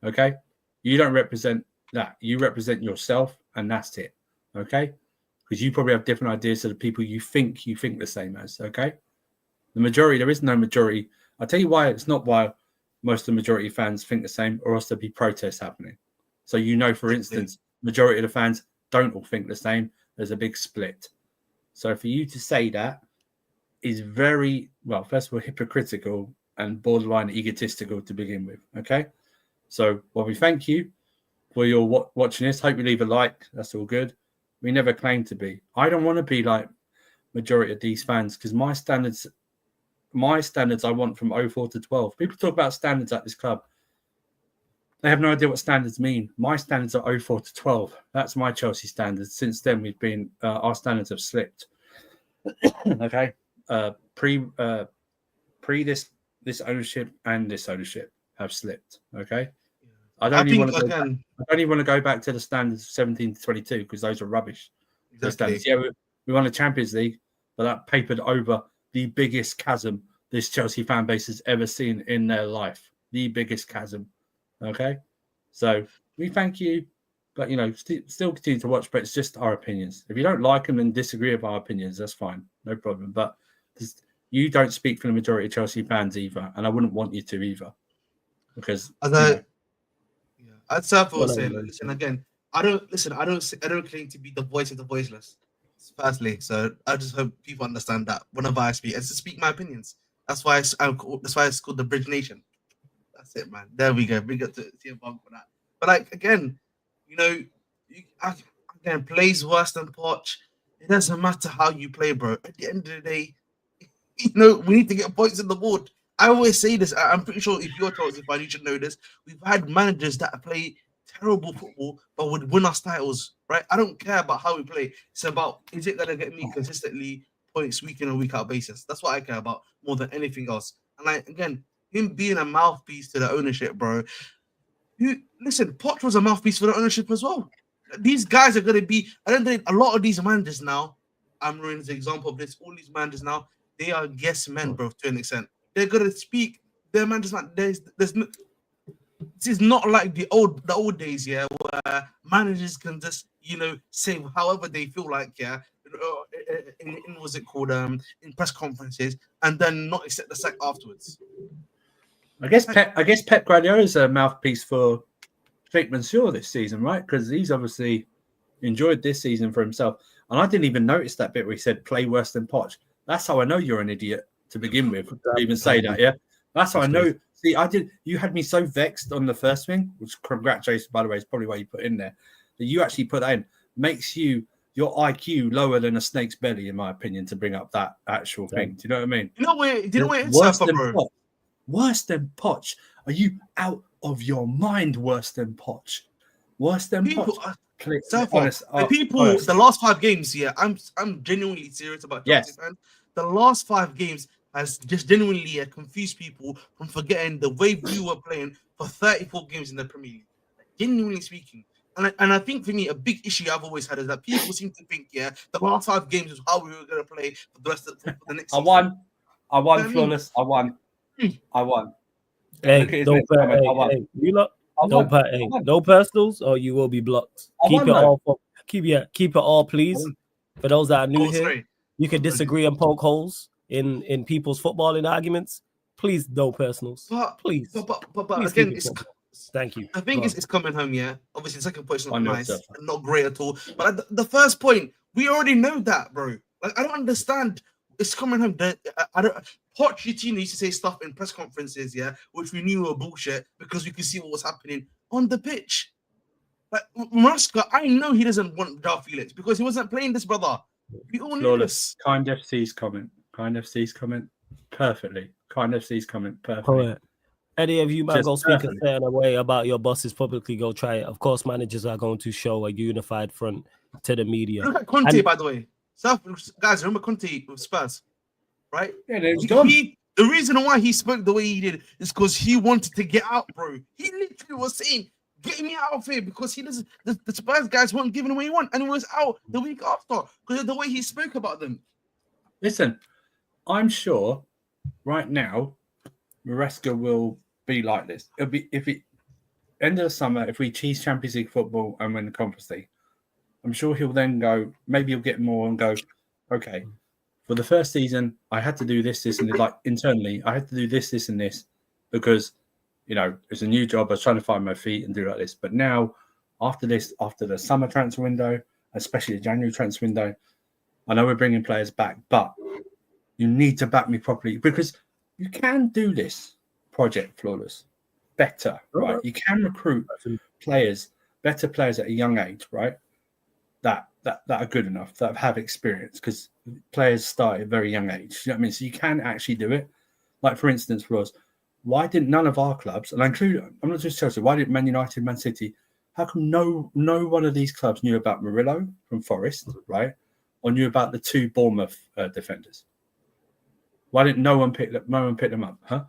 C: Okay? You don't represent that. You represent yourself, and that's it. Okay? Because you probably have different ideas to the people you think the same as, okay? The majority, there is no majority. I'll tell you why it's not why most of the majority of fans think the same, or else there'll be protests happening. So for instance, majority of the fans don't all think the same. There's a big split. So for you to say that is very, well, first of all, hypocritical and borderline egotistical to begin with, okay? So, we thank you for your watching this. Hope you leave a like. That's all good. We never claim to be. I don't want to be like majority of these fans because my standards I want from 04 to 12. People talk about standards at this club. They have no idea what standards mean. My standards are 04 to 12. That's my Chelsea standards. Since then, our standards have slipped. Okay. Pre this ownership and this ownership have slipped. Okay. I don't even want to go back to the standards of 17 to 22 because those are rubbish.
B: Exactly.
C: Yeah, we won the Champions League, but that papered over the biggest chasm this Chelsea fan base has ever seen in their life. The biggest chasm. Okay? So we thank you, but, still continue to watch, but it's just our opinions. If you don't like them and disagree with our opinions, that's fine. No problem. But you don't speak for the majority of Chelsea fans either, and I wouldn't want you to either. Because,
B: I'd say for saying, listen, again, I don't claim to be the voice of the voiceless, firstly. So I just hope people understand that whenever I speak, it's to speak my opinions. That's why it's called the Bridge Nation. That's it, man. There we go. Big up to CM Punk for that. But again, plays worse than Poch. It doesn't matter how you play, bro. At the end of the day, we need to get points on the board. I always say this. I'm pretty sure if you're a Chelsea fan, you should know this. We've had managers that play terrible football but would win us titles, right? I don't care about how we play. It's about, is it going to get me consistently points week in and week out basis? That's what I care about more than anything else. And again, him being a mouthpiece to the ownership, bro. Listen, Poch was a mouthpiece for the ownership as well. These guys are going to be, I don't think a lot of these managers now, I'm running the example of this, all these managers now, they are yes men, bro, to an extent. They're going to speak, their managers, there's no, this is not like the old days, yeah, where managers can just, say however they feel like, yeah, in what's it called, in press conferences, and then not accept the sack afterwards.
C: I guess Pep Guardiola is a mouthpiece for Jake Mansour this season, right? Because he's obviously enjoyed this season for himself. And I didn't even notice that bit where he said play worse than Poch. That's how I know you're an idiot to begin with. To even say that, yeah. That's how I know. See, you had me so vexed on the first thing, which congratulations, by the way, is probably why you put in there. That you actually put that in makes your IQ lower than a snake's belly, in my opinion, to bring up that actual thing. Do you know what I mean?
B: You know where it's bro.
C: Worse than Poch. Are you out of your mind? Worse than Poch. Worse than Poch.
B: The last 5 games, yeah, I'm genuinely serious about Chelsea fans. The last 5 games has just genuinely confused people from forgetting the way we were playing for 34 games in the Premier League. Genuinely speaking. And I think for me, a big issue I've always had is that people seem to think, the last 5 games is how we were going to play for the rest of the next season.
C: I won, flawless. I won.
A: Hey, don't you lot. No personals, or you will be blocked. Keep it all, please. For those that are new here, you can disagree and poke holes in people's footballing arguments. Please, no personals. Please.
B: But
A: please
B: again,
A: thank you.
B: I think it's coming home, yeah. Obviously, the second point is not nice and not great at all. But the first point, we already know that, bro. Like, I don't understand. It's coming home. Pochettino used to say stuff in press conferences, yeah, which we knew were bullshit because we could see what was happening on the pitch. Like Maresca, I know he doesn't want João Felix because he wasn't playing this, brother. We all knew this.
C: Kind FC's comment. Perfectly. Kind FC's comment. Perfectly.
A: Any of you might go speak a certain way about your bosses publicly, go try it. Of course, managers are going to show a unified front to the media.
B: Look at Conte, by the way. Guys, remember Conte with Spurs? Right?
C: Yeah, it was gone.
B: The reason why he spoke the way he did is because he wanted to get out, bro. He literally was saying, "Get me out of here," because he doesn't. The Spurs guys weren't giving him what he wanted, and he was out the week after because of the way he spoke about them.
C: Listen, I'm sure right now, Maresca will be like this. It'll be end of the summer if we cheese Champions League football and win the Conference League. I'm sure he'll then go. Maybe he'll get more and go. Okay. For the first season, I had to do this, and like internally, I had to do this, and this because, it's a new job. I was trying to find my feet and do like this. But now, after the summer transfer window, especially the January transfer window, I know we're bringing players back, but you need to back me properly because you can do this project flawless better, right? You can recruit better players at a young age, right? That are good enough, that have experience, because players start at a very young age. You know what I mean? So you can actually do it. Like, for instance, why didn't none of our clubs, and I'm not just Chelsea, why didn't Man United, Man City, how come no one of these clubs knew about Murillo from Forest, right? Or knew about the 2 Bournemouth defenders? Why didn't no one pick them up, huh?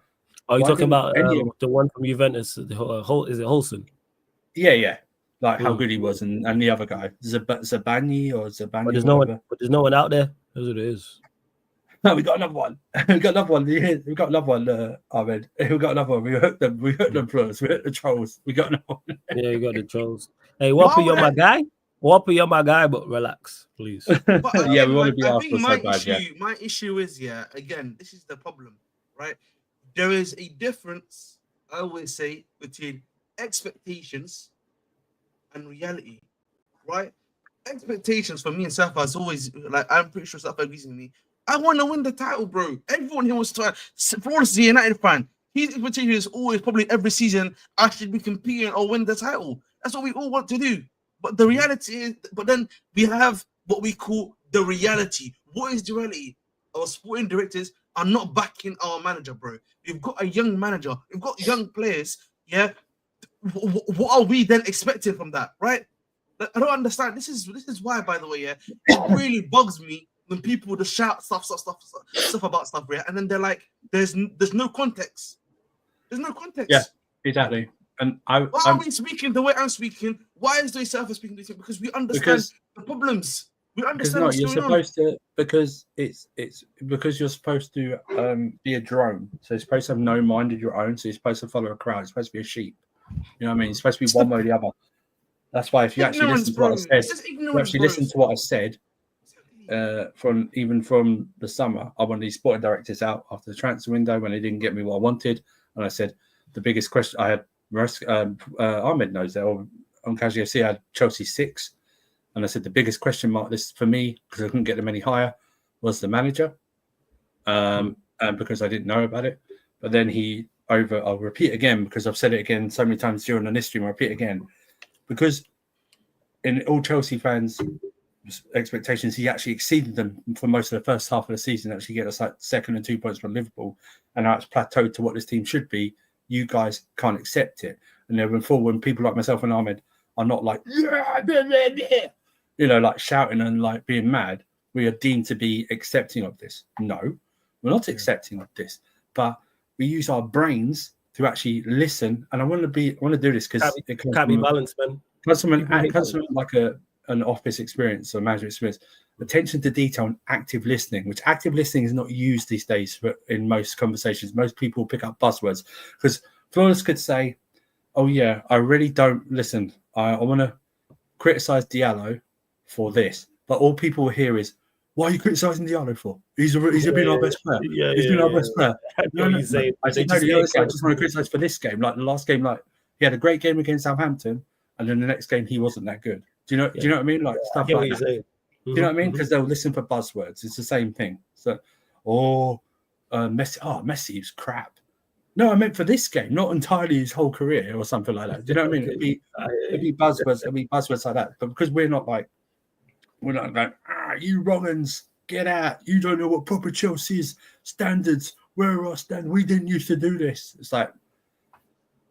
A: Are you talking about the one from Juventus? Is it Holson?
C: Yeah. Like how good he was, and the other guy, Zabani or Zabani.
A: But there's no one out there. That's what it is.
C: No, we got another one. We got another one. We got another one, Ahmed. We got another one. We hooked them. We hooked them first. We hooked the trolls. We got another one.
A: Yeah, you got the trolls. Hey, Whopper, you're my guy. Whopper, you're my guy, but relax, please.
B: But again,
C: Yeah, we want to
B: like,
C: be
B: I
C: after
B: think
C: so
B: my
C: bad. Yeah.
B: issue is, again, this is the problem, right? There is a difference, I always say, between expectations and reality, right? Expectations for me and Safa is always like, I'm pretty sure Safa agrees with me. I want to win the title, bro. Everyone here wants to. For all the United fan, his expectation is always probably every season I should be competing or win the title. That's what we all want to do. But the reality is, but then we have what we call the reality. What is the reality? Our sporting directors are not backing our manager, bro. We've got a young manager. We've got young players. Yeah. What are we then expecting from that, right? I don't understand. This is why, by the way, it really bugs me when people just shout stuff about stuff, yeah, and then they're like, there's no context. There's no context.
C: Yeah, exactly. And
B: why are we speaking the way I'm speaking? Why is the Surfer speaking this way? Because we understand the problems. We understand what's
C: you're
B: going
C: supposed to, because it's because you're supposed to be a drone. So you're supposed to have no mind of your own. So you're supposed to follow a crowd. You're supposed to be a sheep. You know what I mean? You're supposed to be one way or the other. That's why if you actually listen to what I said, listen to what I said from the summer, I wanted these sporting directors out after the transfer window when they didn't get me what I wanted, and I said the biggest question I had. Ahmed knows that. On Casual FC, I had Chelsea 6, and I said the biggest question mark this for me because I couldn't get them any higher was the manager, and because I didn't know about it. But then I'll repeat again because I've said it again so many times during the stream. I'll repeat again. Because in all Chelsea fans' expectations, he actually exceeded them for most of the first half of the season, actually get us like second and 2 points from Liverpool. And now it's plateaued to what this team should be. You guys can't accept it. And then when people like myself and Ahmed are not like, like shouting and like being mad, we are deemed to be accepting of this. No, we're not accepting of this. But we use our brains to actually listen, and I want to do this because it
A: can't be balanced, man.
C: Comes from like an office experience or management experience. Attention to detail and active listening, which active listening is not used these days in most conversations. Most people pick up buzzwords because Flores could say, "Oh yeah, I really don't listen. I want to criticize Diallo for this," but all people hear is, "Why are you criticizing Diallo for? He's been our best player. He's been our best player." I just want to criticize for this game. Like the last game, like he had a great game against Southampton, and then the next game he wasn't that good. Do you know what I mean? Like stuff like that. Do you know what I mean? Because they'll listen for buzzwords. It's the same thing. So, Messi. Oh, Messi is crap. No, I meant for this game, not entirely his whole career or something like that. Do you know what I mean? It'd be buzzwords. It'd be buzzwords like that. But because we're not going, you wrong-uns, get out. You don't know what proper Chelsea's standards. Where are our standards? We didn't used to do this. It's like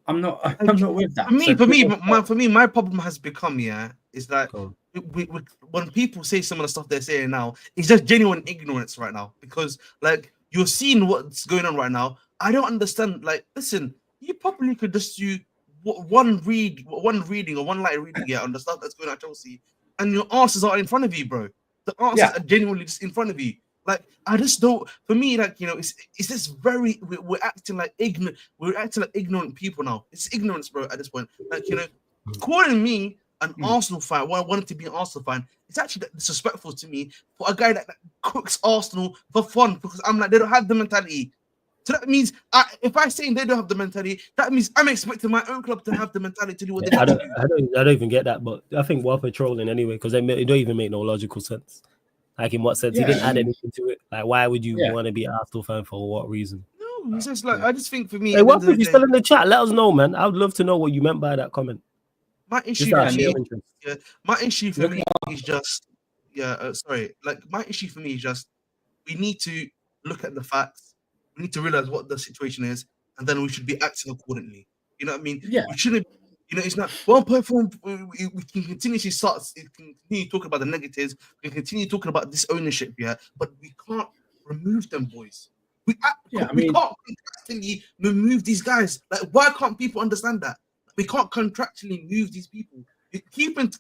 C: I'm not with that.
B: For me, my problem has become is that when people say some of the stuff they're saying now, it's just genuine ignorance right now because like you're seeing what's going on right now. I don't understand. Like, listen, you probably could just do one reading or one light reading on the stuff that's going on at Chelsea, and your answers are in front of you, bro. The answers are genuinely just in front of you. Like, I just don't. For me, like it's this very we're acting like ignorant. We're acting like ignorant people now. It's ignorance, bro. At this point, like calling me an Arsenal fan, wanting to be an Arsenal fan, it's actually disrespectful to me for a guy that cooks Arsenal for fun because I'm like they don't have the mentality. So that means if I say they don't have the mentality, that means I'm expecting my own club to have the mentality to do what they have to do.
A: I don't even get that, but I think we're trolling anyway because it don't even make no logical sense. Like in what sense? He didn't add anything to it. Like why would you want to be an Arsenal fan for what reason?
B: No, it's just like I just think for me.
A: Hey, what if you're still in the chat? Let us know, man. I would love to know what you meant by that comment.
B: My issue for me is just my issue for me is just we need to look at the facts. We need to realize what the situation is, and then we should be acting accordingly. You know what I mean?
C: Yeah.
B: We shouldn't. It's not one platform. We can continuously continue talking about the negatives. We can continue talking about this ownership, but we can't remove them, boys. We can't contractually remove these guys. Like, why can't people understand that? We can't contractually move these people. Keeping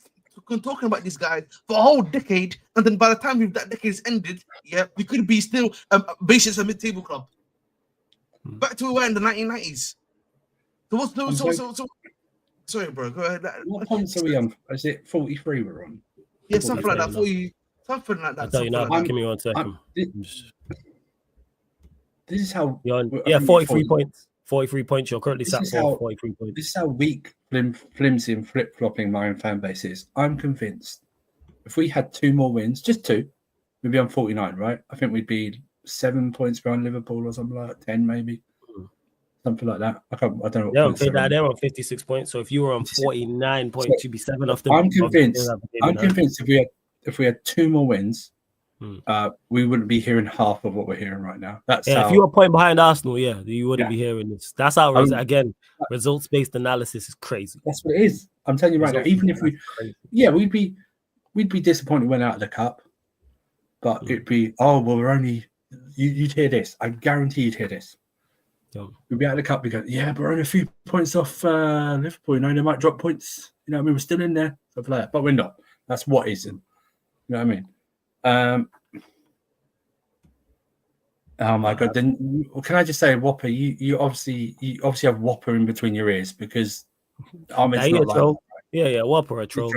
B: talking about these guys for a whole decade, and then by the time that decade's ended, we could be still basically a mid-table club. Back to where we were in the 1990s. So sorry, bro. Go ahead.
C: What points are we on? Is it 43 we're on?
B: Yeah, something like that. 40, something like that.
A: I'll tell you now. Give me 1 second.
C: This is how.
A: 43 points. 43 points. You're currently sat for 43 points.
C: This is how weak, flimsy, and flip-flopping my own fan base is. I'm convinced if we had 2 more wins, just 2, we'd be on 49, right? I think we'd be 7 points behind Liverpool or something like that, 10 maybe. Something like that. I don't know.
A: They're on 56 points. So if you were on 49 points, you'd be 7 off them.
C: I'm convinced if we had 2 more wins, we wouldn't be hearing half of what we're hearing right now. That's
A: if you were a point behind Arsenal, you wouldn't be hearing this. That's how results-based analysis is crazy.
C: That's what it is. I'm telling you right now. Even if we'd be disappointed when out of the cup, but it'd be we're only. You'd hear this. I guarantee you'd hear this. We'd be out of the cup. We go, but we're only a few points off Liverpool. You know, they might drop points. You know, we're still in there, stuff like that. But we're not. That's what isn't. You know what I mean? Oh my God! Then can I just say, Whopper? You obviously have Whopper in between your ears because Ahmed's not like that.
A: Yeah, Whopper a troll. He's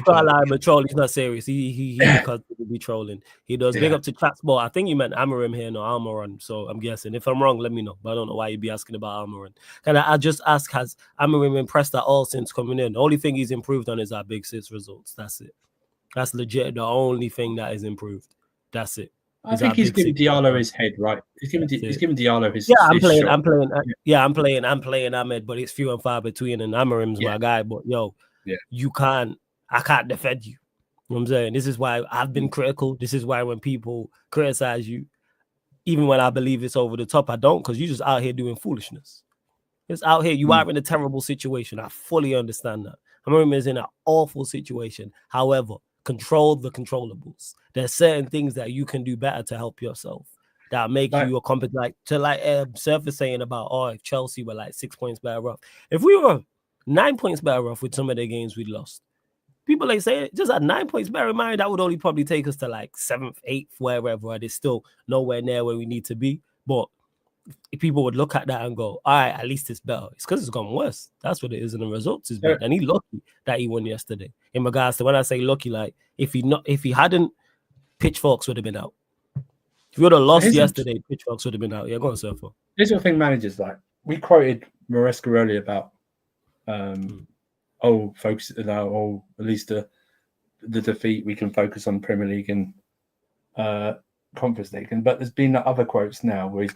A: not like a troll. He's not serious. He constantly be trolling. He does. Big up to Chatsport. I think you meant Amarim here, no Almiron. So I'm guessing. If I'm wrong, let me know. But I don't know why you'd be asking about Almiron. I just ask, has Amarim impressed at all since coming in? The only thing he's improved on is our Big 6 results. That's it. That's legit. The only thing that is improved. That's it.
C: I think he's giving Diallo his head, right? He's giving Diallo his.
A: I'm playing Ahmed, but it's few and far between. And Amarim's my guy, but I can't defend you. You know what I'm saying? This is why I've been critical. This is why when people criticize you, even when I believe it's over the top, I don't, because you're just out here doing foolishness. It's out here. You are in a terrible situation. I fully understand that. Amarim is in an awful situation. However, control the controllables. There's certain things that you can do better to help yourself that make you a competent, Surface saying about, if Chelsea were like 6 points better off. If we were 9 points better off with some of the games we lost, people say just at 9 points better in mind, that would only probably take us to like 7th, 8th, wherever, and it's still nowhere near where we need to be. But if people would look at that and go, all right, at least it's better. It's because it's gone worse. That's what it is, and the results is bad. And he's lucky that he won yesterday. In regards to when I say lucky, like if he hadn't, pitchforks would have been out. If you would have lost yesterday, pitchforks would have been out. Yeah, go on, Surfer.
C: Here's the thing, managers like. We quoted Maresca earlier about focus now, at least the defeat. We can focus on Premier League and Conference League. But there's been other quotes now where he's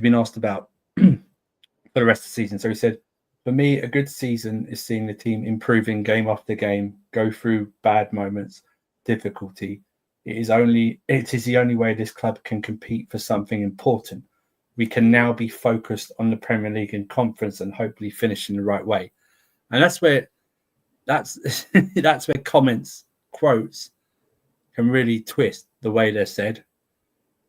C: been asked about for the rest of the season. So he said, for me, a good season is seeing the team improving game after game, go through bad moments, difficulty. It is the only way this club can compete for something important. We can now be focused on the Premier League and Conference and hopefully finish in the right way. And that's where quotes can really twist the way they're said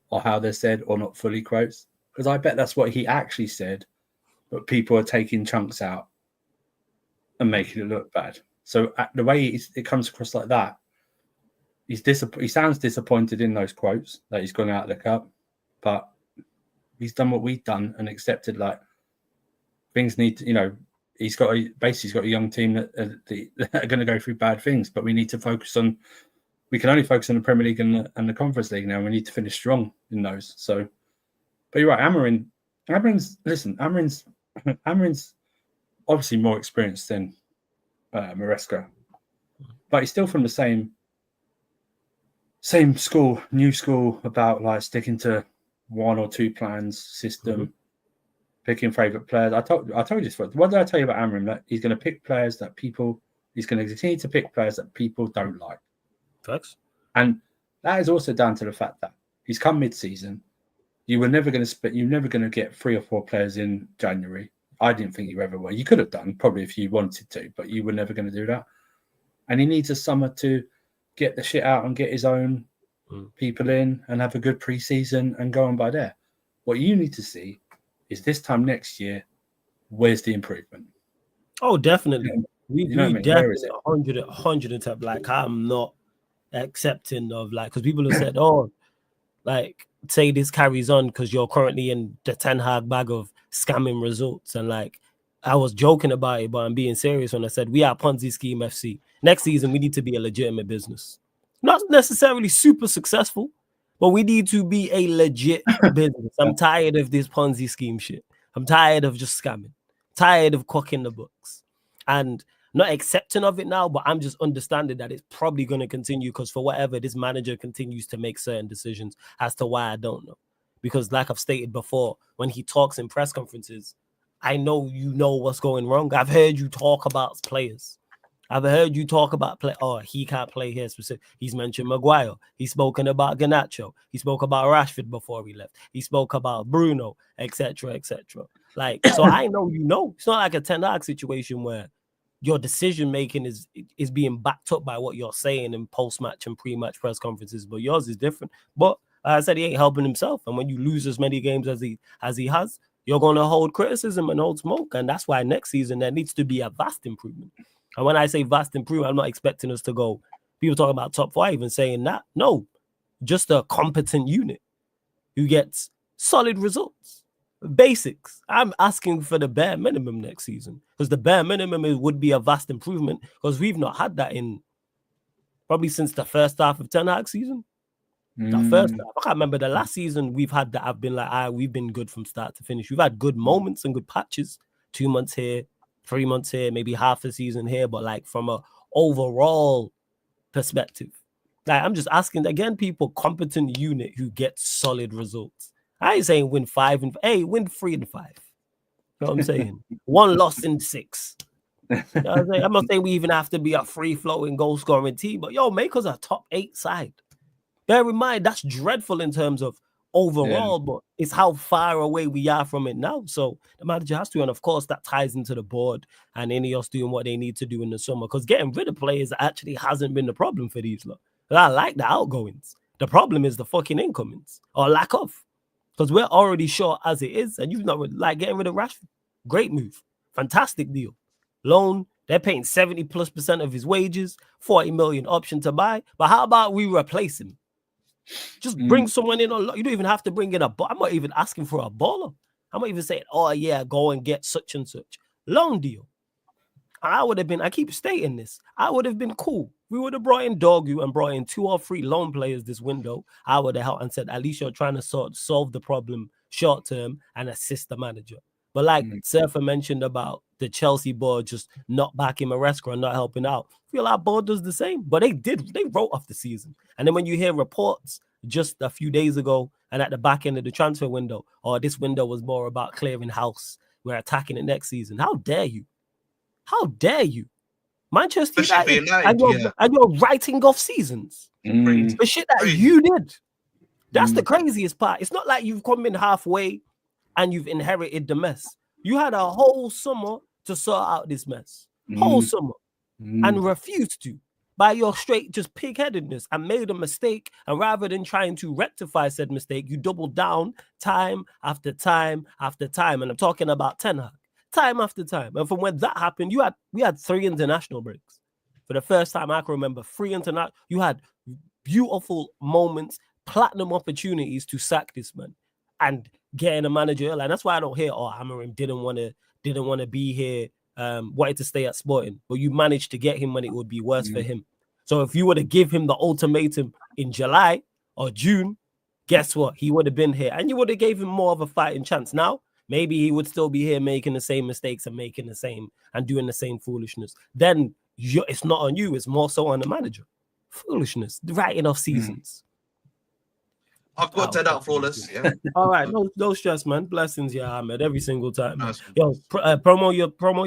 C: or how they're said, or not fully quotes. Because I bet that's what he actually said, but people are taking chunks out and making it look bad. So the way it comes across like that, he sounds disappointed in those quotes that he's gone out of the cup, but he's done what we've done and accepted like things need to, he's got a young team that are going to go through bad things, but we need to focus on. We can only focus on the Premier League and the Conference League now. We need to finish strong in those. So. But you're right, Amarim's obviously more experienced than Maresca, but he's still from the same school, new school, about like sticking to 1 or 2 plans, system, picking favourite players. I told you this. What did I tell you about Amarim? That he's going to pick players that he's going to continue to pick players that people don't like.
A: Facts.
C: And that is also down to the fact that he's come mid-season. You were never going to you're never going to get 3 or 4 players in January. I didn't think you ever were. You could have done probably if you wanted to, but you were never going to do that. And he needs a summer to get the shit out and get his own people in and have a good pre-season and go on by there. What you need to see is this time next year, where's the improvement?
A: Oh, definitely. We definitely 110. Like, I'm not accepting of, like, because people have said, oh, like, say this carries on because you're currently in the Ten Hag bag of scamming results. And, like, I was joking about it, but I'm being serious when I said we are Ponzi scheme FC. Next season, we need to be a legitimate business. Not necessarily super successful, but we need to be a legit business. I'm tired of this Ponzi scheme shit. I'm tired of just scamming. Tired of cooking the books. And not accepting of it now, but I'm just understanding that it's probably going to continue because for whatever, this manager continues to make certain decisions as to why I don't know. Because like I've stated before, when he talks in press conferences, I know you know what's going wrong. I've heard you talk about players. I've heard you talk about play. Oh, he can't play here specific. He's mentioned Maguire. He's spoken about Garnacho. He spoke about Rashford before he left. He spoke about Bruno, etc., etc. Like, so I know you know. It's not like a Ten Hag situation where your decision making is being backed up by what you're saying in post-match and pre-match press conferences, but yours is different. But I said he ain't helping himself, and when you lose as many games as he has, you're going to hold criticism and hold smoke, and that's why next season there needs to be a vast improvement. And when I say vast improvement, I'm not expecting us to go. People talking about top 5 and saying that. No, just a competent unit who gets solid results. Basics. I'm asking for the bare minimum next season because the bare minimum would be a vast improvement because we've not had that in probably since the first half of Ten Hag season. The first half. I can't remember the last season we've had that I've been like, we've been good from start to finish. We've had good moments and good patches. 2 months here, 3 months here, maybe half the season here, but like from a overall perspective, like I'm just asking again, people, competent unit who gets solid results. I ain't saying win 5 and win 3 and 5. You know what I'm saying? 1 loss in 6. You know what I'm saying? I'm not saying we even have to be a free-flowing goal-scoring team, but make us a top 8 side. Bear in mind, that's dreadful in terms of overall, but it's how far away we are from it now. So the manager has to, and of course that ties into the board and Ineos doing what they need to do in the summer, because getting rid of players actually hasn't been the problem for these lot. I like the outgoings. The problem is the fucking incomings or lack of. Because we're already short as it is, and you've not like getting rid of Rashford. Great move. Fantastic deal. Loan, they're paying 70+% of his wages, 40 million option to buy. But how about we replace him? Just bring someone in. You don't even have to bring in I'm not even asking for a baller. I'm not even saying, oh yeah, go and get such and such. Loan deal. And I would have been, I keep stating this, I would have been cool. We would have brought in Dogu and brought in 2 or 3 loan players this window. I would have helped and said, at least you're trying to solve the problem short term and assist the manager. But like Surfer mentioned about the Chelsea board just not backing Maresca and not helping out, I feel our board does the same. But they wrote off the season. And then when you hear reports just a few days ago and at the back end of the transfer window, this window was more about clearing house, we're attacking it next season. How dare you? How dare you? Manchester United, and you're writing off seasons. The shit that you did. That's the craziest part. It's not like you've come in halfway and you've inherited the mess. You had a whole summer to sort out this mess. Whole summer. And refused to. By your straight just pig-headedness and made a mistake. And rather than trying to rectify said mistake, you doubled down time after time after time. And I'm talking about Ten Hag. Time after time. And from when that happened, we had 3 international breaks. For the first time I can remember, 3 international. You had beautiful moments, platinum opportunities to sack this man and getting a manager. And that's why I don't hear, Amorim didn't want to be here, wanted to stay at Sporting. But you managed to get him when it would be worse for him. So if you were to give him the ultimatum in July or June, guess what? He would have been here. And you would have gave him more of a fighting chance. Now, maybe he would still be here making the same mistakes and making the same and doing the same foolishness. Then it's not on you. It's more so on the manager. Foolishness. Writing off seasons.
B: I've got 10 out flawless. Yeah.
A: All right. No stress, man. Blessings, yeah, Ahmed. Every single time. Nice. Yo, promo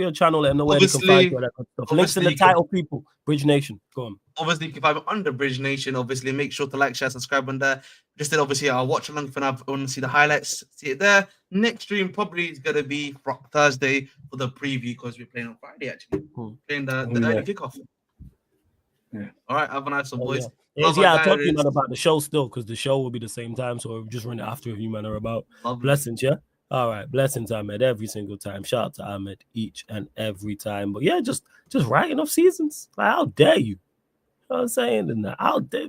A: your channel and know where they can find you. Links in the title, people. Bridge Nation. Go on.
B: Obviously, if I'm under Bridge Nation, obviously make sure to like, share, subscribe on there. Just then, obviously, I'll watch along for now. I want to see the highlights. See it there. Next stream probably is going to be Thursday for the preview because we're playing on Friday, actually. Playing the early kickoff. Yeah. All right. Have a nice one, boys.
A: Yeah, I'll talk to you, man, about the show still because the show will be the same time. So we'll just run it after if you, man, are about. Blessings, yeah? All right, blessings, Ahmed, every single time. Shout out to Ahmed each and every time. But yeah, just writing off seasons. Like, how dare you? You know what I'm saying? And how dare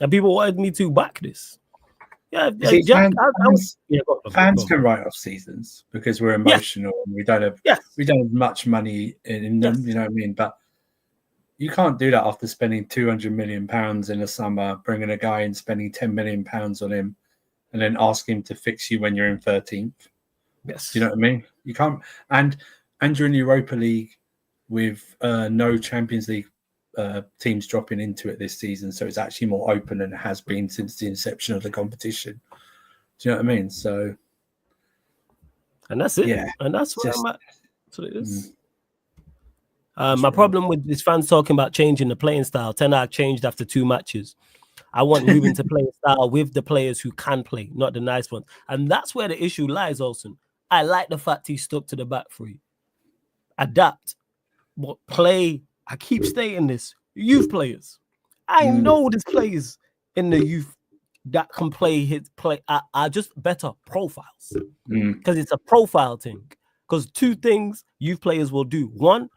A: and people wanted me to back this. Yeah,
C: You see,
A: Jack.
C: fans can write off seasons because we're emotional and we don't have much money in them. You know what I mean? But you can't do that after spending £200 million in the summer, bringing a guy and spending £10 million on him, and then ask him to fix you when you're in 13th.
A: Yes.
C: Do you know what I mean? You can't. And you're in the Europa League with no Champions League teams dropping into it this season, so it's actually more open than it has been since the inception of the competition. Do you know what I mean? So,
A: and that's it.
C: Yeah,
A: and that's where I'm at. That's what it is.
C: My
A: problem with these fans talking about changing the playing style. Ten Hag changed after 2 matches. I want Ruben to play a style with the players who can play, not the nice ones. And that's where the issue lies, Olsen. I like the fact he stuck to the back three. Adapt. But play, I keep stating this, youth players. I know there's players in the youth that can play are just better profiles. Because it's a profile thing. Because 2 things youth players will do. 1,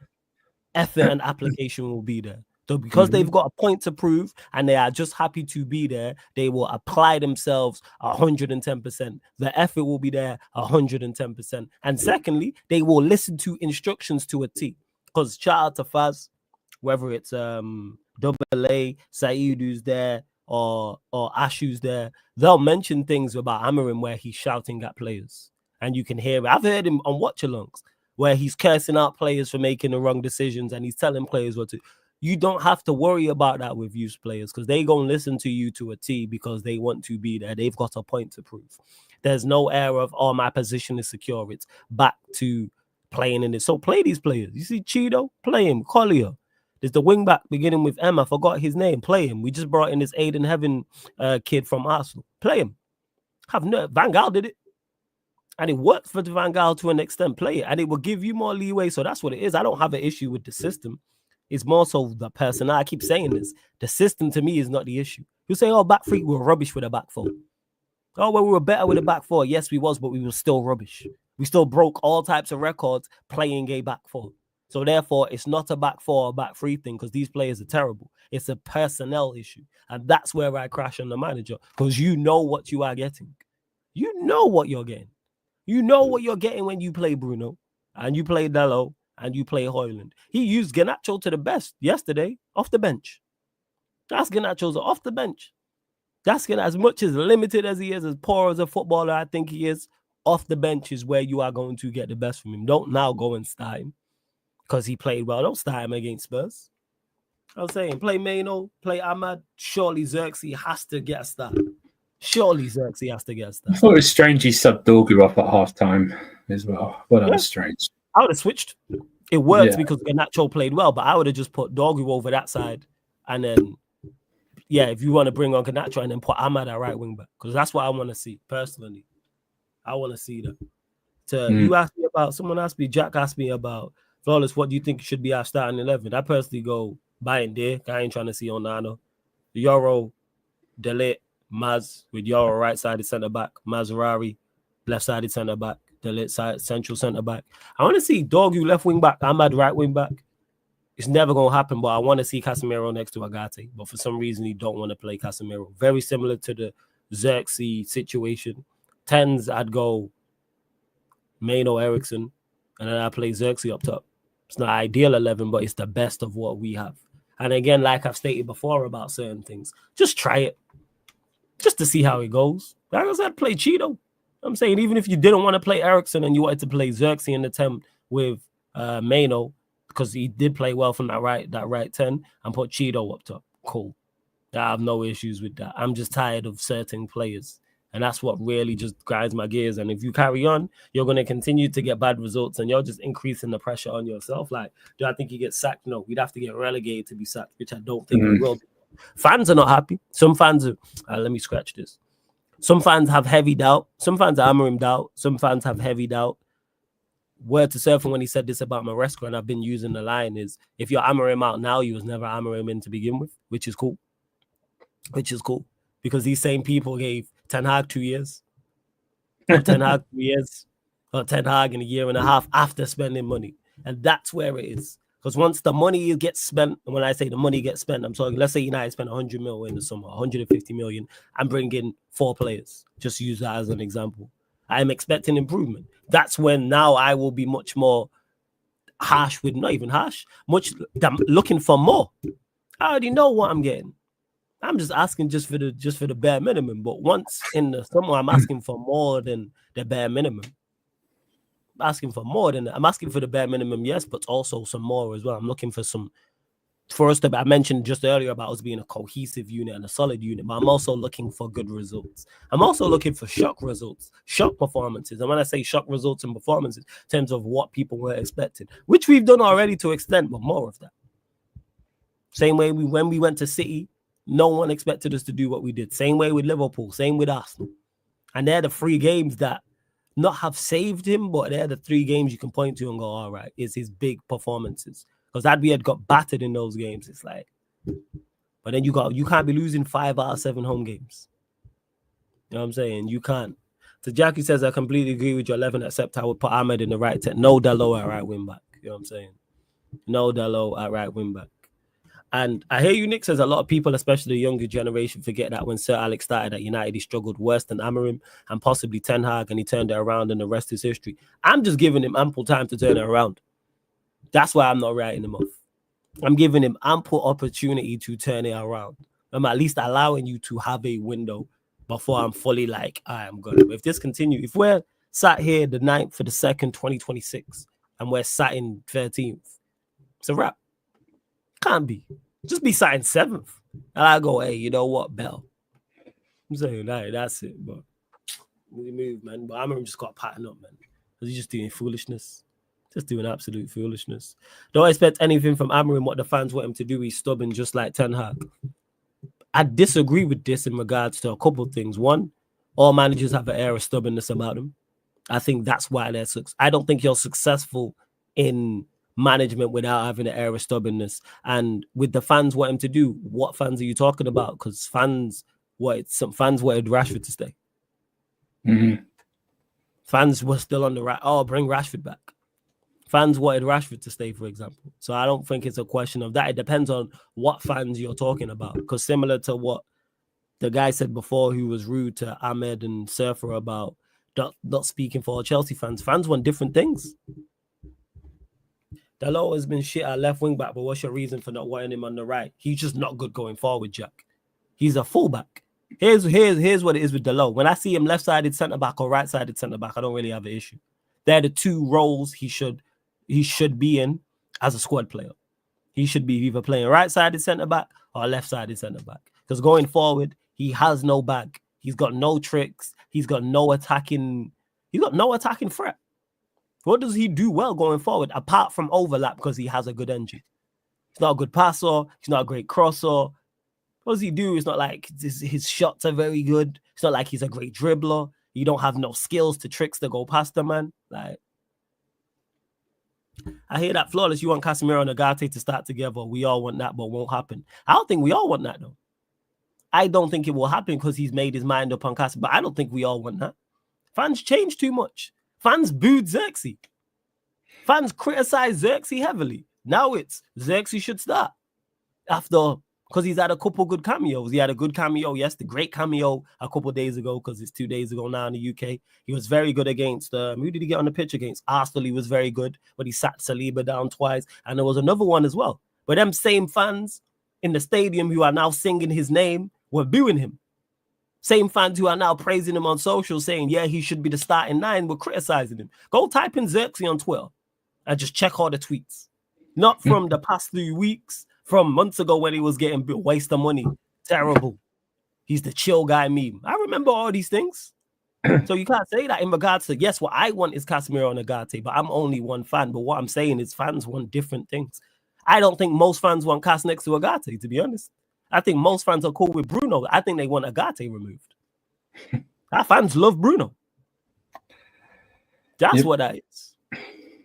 A: effort and application will be there. So because they've got a point to prove and they are just happy to be there, they will apply themselves 110%. The effort will be there 110%. And secondly, they will listen to instructions to a T. Because shout out to Faz, whether it's Double A, Saeed who's there, or Ash who's there, they'll mention things about Amarim where he's shouting at players. And you can hear it. I've heard him on watch-alongs where he's cursing out players for making the wrong decisions and he's telling players what to. You don't have to worry about that with youth players because they going to listen to you to a T because they want to be there. They've got a point to prove. There's no air of, oh, my position is secure. It's back to playing in it. So play these players. You see Cheeto? Play him. Collier. There's the wing back beginning with M. I forgot his name. Play him. We just brought in this Aiden Heaven kid from Arsenal. Play him. Van Gaal did it. And it worked for Van Gaal to an extent. Play it. And it will give you more leeway. So that's what it is. I don't have an issue with the system. It's more so the personnel. I keep saying this. The system to me is not the issue. You say, oh, back three, we're rubbish with a back four. Oh, well, we were better with a back four. Yes, we was, but we were still rubbish. We still broke all types of records playing a back four. So therefore, it's not a back four or back three thing because these players are terrible. It's a personnel issue. And that's where I crash on the manager because you know what you are getting. You know what you're getting. You know what you're getting when you play Bruno and you play Dalot and you play Højlund. He used Garnacho to the best yesterday off the bench. That's Garnacho's off the bench. That's as much as limited as he is, as poor as a footballer I think he is, off the bench is where you are going to get the best from him. Don't now go and start him because he played well. Don't start him against Spurs. I'm saying play Maino, play Ahmad. Surely Xerxes has to get a start. Surely Xerxes has to get a start.
C: I thought it was strange he subbed Dorgu off at half-time as well. Well, that was strange.
A: I would have switched. It worked because Garnacho played well, but I would have just put Dorgu over that side. And then, if you want to bring on Garnacho and then put Ahmad at right wing back, because that's what I want to see, personally. I want to see that. You asked me about, someone asked me, Jack asked me about, Flawless, what do you think should be our starting 11? I personally go Bayern there. I ain't trying to see Onana. Yoro, Delit, Maz, with Yoro right-sided centre-back, Mazraoui, left-sided centre-back, Delit side, central centre-back. I want to see Dorgu left wing-back, Ahmad right wing-back. It's never going to happen, but I want to see Casemiro next to Agate. But for some reason, he don't want to play Casemiro. Very similar to the Xerxes situation. 10s, I'd go Maino Eriksson, and then I play Xerxes up top. It's not ideal 11, but it's the best of what we have. And again, like I've stated before about certain things, just try it. Just to see how it goes. Like I said, play Cheeto. I'm saying even if you didn't want to play Eriksson and you wanted to play Xerxes in the 10 with Maino, because he did play well from that right 10, and put Cheeto up top. Cool. I have no issues with that. I'm just tired of certain players. And that's what really just grinds my gears. And if you carry on, you're going to continue to get bad results and you're just increasing the pressure on yourself. Like, do I think he gets sacked? No, we'd have to get relegated to be sacked, which I don't think we will. Fans are not happy. Some fans are, let me scratch this. Some fans have heavy doubt. Some fans are Amarim doubt. Some fans have heavy doubt. Word to Surfing when he said this about Maresca, and I've been using the line is, if you're Amarim out now, you was never Amarim in to begin with, which is cool. Which is cool. Because these same people gave Ten Hag 2 years. Or Ten Hag 3 years, or Ten Hag in a year and a half after spending money. And that's where it is. Because once the money gets spent, and when I say the money gets spent, I'm talking, let's say United spent 100 million in the summer, 150 million, and bring in 4 players. Just use that as an example. I'm expecting improvement. That's when now I will be much more harsh with, not even harsh, looking for more. I already know what I'm getting. I'm just asking just for the bare minimum. But once in the summer, I'm asking for more than the bare minimum. I'm asking for more than that. I'm asking for the bare minimum, yes, but also some more as well. I'm looking for us to, I mentioned just earlier about us being a cohesive unit and a solid unit, but I'm also looking for good results. I'm also looking for shock results, shock performances. And when I say shock results and performances, in terms of what people were expecting, which we've done already to extent, but more of that. Same way when we went to City, no one expected us to do what we did. Same way with Liverpool, same with Arsenal. And they're the 3 games that not have saved him, but they're the 3 games you can point to and go, all right, it's his big performances. Because that we had got battered in those games. It's like, but then you can't be losing 5 out of 7 home games. You know what I'm saying? You can't. So Jackie says, I completely agree with your 11, except I would put Ahmed in the right 10. No Dalot at right wing back. You know what I'm saying? No Dalot at right wing back. And I hear you, Nick, says a lot of people, especially the younger generation, forget that when Sir Alex started at United, he struggled worse than Amorim and possibly Ten Hag, and he turned it around, and the rest is history. I'm just giving him ample time to turn it around. That's why I'm not writing him off. I'm giving him ample opportunity to turn it around. I'm at least allowing you to have a window before I'm fully like, I'm going to. If this continues, if we're sat here the 9th for the 2nd, 2026, and we're sat in 13th, it's a wrap. Can't be. Just be sat in 7th. And I go, hey, you know what, Bell? I'm saying, that's it. But we move, man. But I remember just got patterned up, man. Because he's just doing foolishness. Just doing absolute foolishness. Don't expect anything from Amorim what the fans want him to do. He's stubborn just like Ten Hag. I disagree with this in regards to a couple of things. One, all managers have an air of stubbornness about them. I think that's why they're successful. I don't think you're successful in management without having an air of stubbornness. And with the fans want him to do, what fans are you talking about? Because some fans wanted Rashford to stay.
C: Mm-hmm.
A: Fans were still on the right. Oh, bring Rashford back. Fans wanted Rashford to stay, for example. So I don't think it's a question of that. It depends on what fans you're talking about. Because similar to what the guy said before, who was rude to Ahmed and Surfer about not speaking for Chelsea fans. Fans want different things. Dalot has been shit at left wing back, but what's your reason for not wanting him on the right? He's just not good going forward, Jack. He's a fullback. Here's what it is with Dalot. When I see him left-sided centre-back or right-sided centre-back, I don't really have an issue. They're the 2 roles he should be in as a squad player. He should be either playing right-sided centre-back or left-sided centre-back. Because going forward, he has no bag. He's got no tricks. He's got no attacking threat. What does he do well going forward apart from overlap because he has a good engine? He's not a good passer. He's not a great crosser. What does he do? It's not like his shots are very good. It's not like he's a great dribbler. You don't have no skills to tricks to go past the man. Like, I hear that flawless. You want Casemiro and Agate to start together. We all want that, but won't happen. I don't think we all want that, though. I don't think it will happen because he's made his mind up on Casemiro, but I don't think we all want that. Fans change too much. Fans booed Xerxes. Fans criticize Xerxes heavily. Now it's Xerxes should start because he's had a couple good cameos. He had a good cameo, yes, the great cameo a couple days ago because it's 2 days ago now in the UK. He was very good against, who did he get on the pitch against? Arsenal, he was very good, but he sat Saliba down twice. And there was another one as well. But them same fans in the stadium who are now singing his name were booing him. Same fans who are now praising him on social, saying, yeah, he should be the starting 9, were criticizing him. Go type in Xerxes on Twitter and just check all the tweets. Not from the past 3 weeks, from months ago when he was getting a waste of money. Terrible. He's the chill guy meme. I remember all these things. So you can't say that in regards to, yes, what I want is Casemiro and Agate, but I'm only one fan. But what I'm saying is fans want different things. I don't think most fans want Cas next to Agate, to be honest. I think most fans are cool with Bruno. I think they want Agate removed. Our fans love Bruno. That's what that is.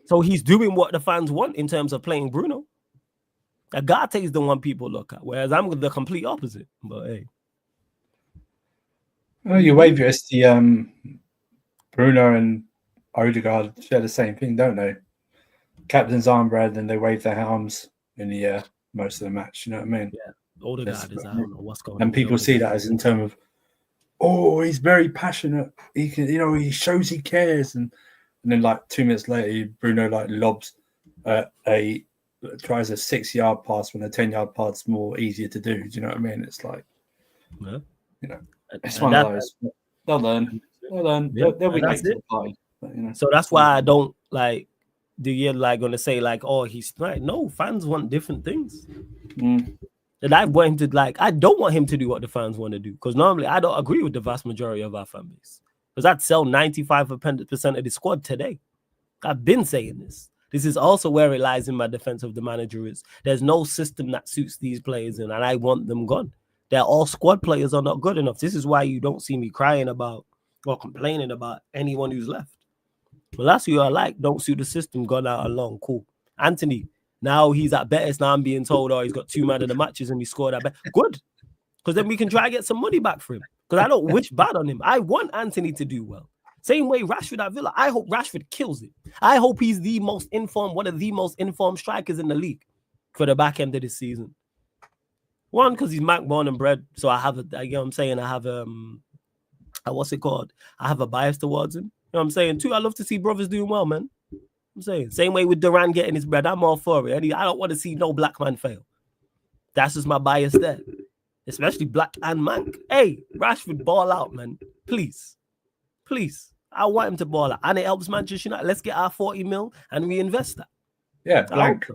A: So he's doing what the fans want in terms of playing Bruno. Agate is the one people look at, whereas I'm the complete opposite. But hey.
C: Oh, you wave your Bruno and Odegaard share the same thing, don't they? Captain's armband, and they wave their arms in the air most of the match. You know what I mean?
A: Yeah. Odegaard is, I don't know what's going on.
C: And people see that as in terms of, oh, he's very passionate. He can, he shows he cares. And then like 2 minutes later, Bruno like lobs tries a 6-yard pass when a 10-yard pass is more easier to do. Do you know what I mean? It's like, it's one of those. They'll learn.
A: Yeah.
C: They'll be late
A: it.
C: to the party. But,
A: So that's why I don't like. Do you like going to say like, oh, he's like, no, fans want different things. And I want him to I don't want him to do what the fans want to do, because normally I don't agree with the vast majority of our fan base, because I'd sell 95% of the squad today. I've been saying this. This is also where it lies in my defense of the manager is there's no system that suits these players and I want them gone. They're all squad players are not good enough. This is why you don't see me crying about or complaining about anyone who's left. Well, that's who I like. Don't suit the system. Gone out along. Cool. Anthony, now he's at Betis. Now I'm being told, he's got 2 man of the matches and he scored at Betis. Good. Because then we can try to get some money back for him. Because I don't wish bad on him. I want Anthony to do well. Same way Rashford at Villa. I hope Rashford kills it. I hope he's one of the most informed strikers in the league for the back end of this season. One, because he's Mac born and bred. So I have I have what's it called? I have a bias towards him. You know what I'm saying? Two, I love to see brothers doing well, man. I'm saying same way with Duran getting his bread. I'm all for it. I don't want to see no black man fail. That's just my bias there. Especially black and Mank. Hey, Rashford, ball out, man. Please. I want him to ball out. And it helps Manchester United. Let's get our 40 mil and reinvest that.
C: Yeah, blank.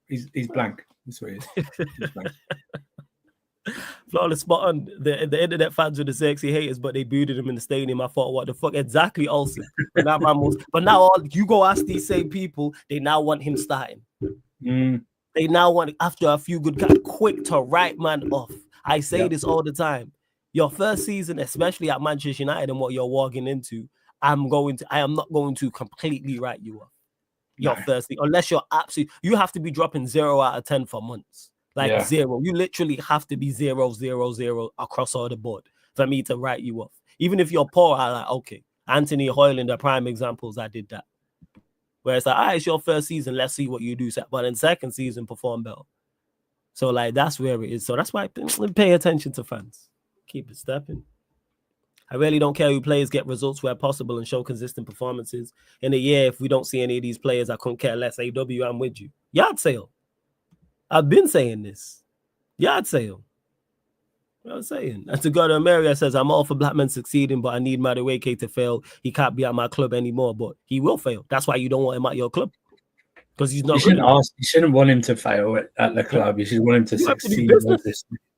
C: He's blank. That's what he is. He's blank.
A: Flawless spot on. The internet fans were the sexy haters, but they booted him in the stadium. I thought, what the fuck? Exactly, also. But now you go ask these same people, they now want him starting. They now want, after a few good guys, quick to write man off. I say this all the time. Your first season, especially at Manchester United and what you're walking into, I am not going to completely write you off. Your first season, unless you're you have to be dropping 0 out of 10 for months. Zero. You literally have to be 0, 0, 0 across all the board for me to write you off. Even if you're poor, I'm like, okay. Anthony Hoyland, the prime examples, I did that. Where it's like, it's your first season, let's see what you do. But in second season, perform better. So that's where it is. So that's why I pay attention to fans. Keep it stepping. I really don't care who players get results where possible and show consistent performances. In a year, if we don't see any of these players, I couldn't care less. AW, I'm with you. Yard sale. I've been saying this. Yard sale. What I'm saying. And to go to America says, I'm all for black men succeeding, but I need Madueke to fail. He can't be at my club anymore, but he will fail. That's why you don't want him at your club. Because he's not.
C: You shouldn't want him to fail at the club. You should want him to succeed.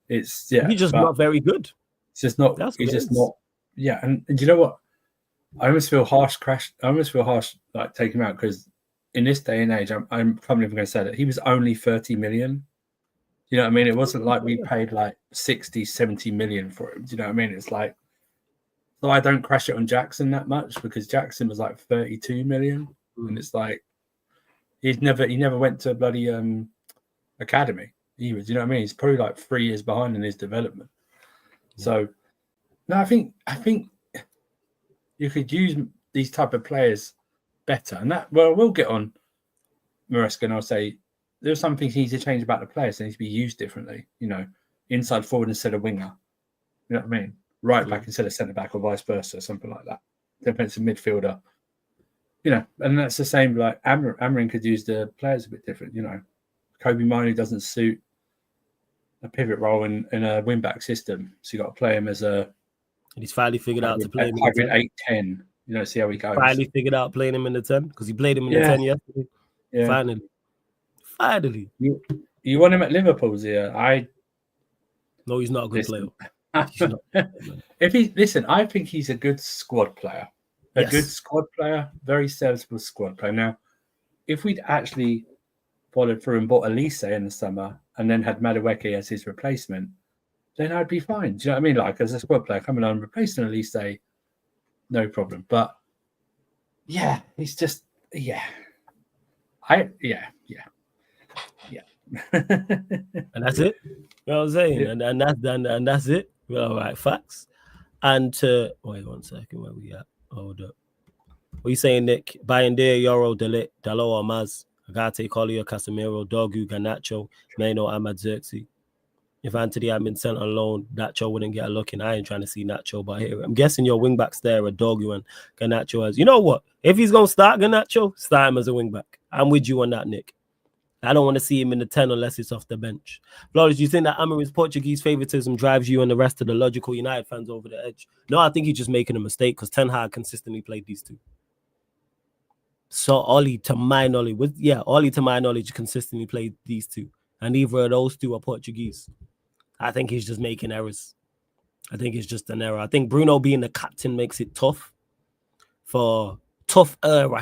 C: He's just
A: not very good.
C: It's just not. He's just not. Yeah, and do you know what? I almost feel harsh. Like taking him out because in this day and age, I'm probably even going to say that he was only 30 million. You know what I mean? It wasn't like we paid like 60, 70 million for him. Do you know what I mean? It's like, so I don't crash it on Jackson that much because Jackson was like 32 million, and it's like he never went to a bloody academy. He was, you know what I mean? He's probably like 3 years behind in his development. So, no, I think you could use these type of players better, and we'll get on Maresca, and I'll say there's some things he needs to change about the players. They need to be used differently. You know, inside forward instead of winger. You know what I mean? Right back instead of centre back, or vice versa, something like that. Defensive midfielder. You know, and that's the same. Like Amarin could use the players a bit different. You know, Kobe Mainoo doesn't suit a pivot role in a wing back system, so you got to play him as a. And
A: he's finally figured out to play him
C: in the 8-10. You know, see how he goes.
A: Finally figured out playing him in the 10 because he played him in the 10 yesterday. Yeah. Finally.
C: You want him at Liverpool's here?
A: No, he's not a good player.
C: I think he's a good squad player. Good squad player, very serviceable squad player. Now, if we'd actually followed through and bought Elise in the summer and then had Madueke as his replacement, then I'd be fine. Do you know what I mean? Like as a squad player coming on replacing Elise, no problem. But yeah, it's just and
A: that's it. You know what I'm saying? Yeah. And that's it. All right, facts. And wait 1 second, where we at? Hold up. What you saying, Nick? Bayendier, Yoro, Delit, Dalo, Amaz, Agate, Collier, Casemiro, Dogu, Garnacho, Meno, Ahmad Xerxes. If Anthony had been sent on loan, Nacho wouldn't get a look in. I ain't trying to see Nacho, but here I'm guessing your wing backs there are Dogu and Garnacho as. You know what? If he's gonna start Garnacho, start him as a wing back. I'm with you on that, Nick. I don't want to see him in the 10 unless it's off the bench. Flores, do you think that Amorim's Portuguese favoritism drives you and the rest of the logical United fans over the edge? No, I think he's just making a mistake because Ten Hag consistently played these two. So Ollie, to my knowledge, consistently played these two. And either of those two are Portuguese. I think he's just making errors. I think it's just an error. I think Bruno being the captain makes it tough. I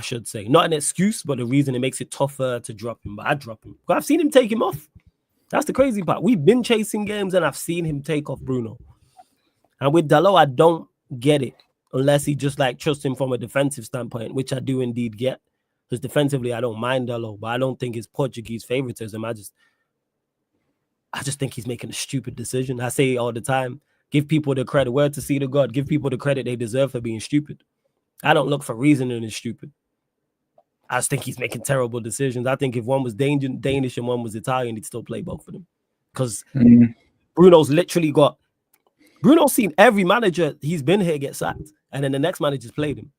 A: should say. Not an excuse, but the reason it makes it tougher to drop him. But I'd drop him. But I've seen him take him off. That's the crazy part. We've been chasing games and I've seen him take off Bruno. And with Dalot, I don't get it. Unless he just like trusts him from a defensive standpoint, which I do indeed get. Because defensively, I don't mind Dalot. But I don't think it's Portuguese favoritism. I just think he's making a stupid decision. I say it all the time. Give people the credit. Word to see the God. Give people the credit they deserve for being stupid. I don't look for reasoning as stupid. I just think he's making terrible decisions. I think if one was Danish and one was Italian, he'd still play both of them. Because Bruno's seen every manager he's been here get sacked. And then the next manager's played him.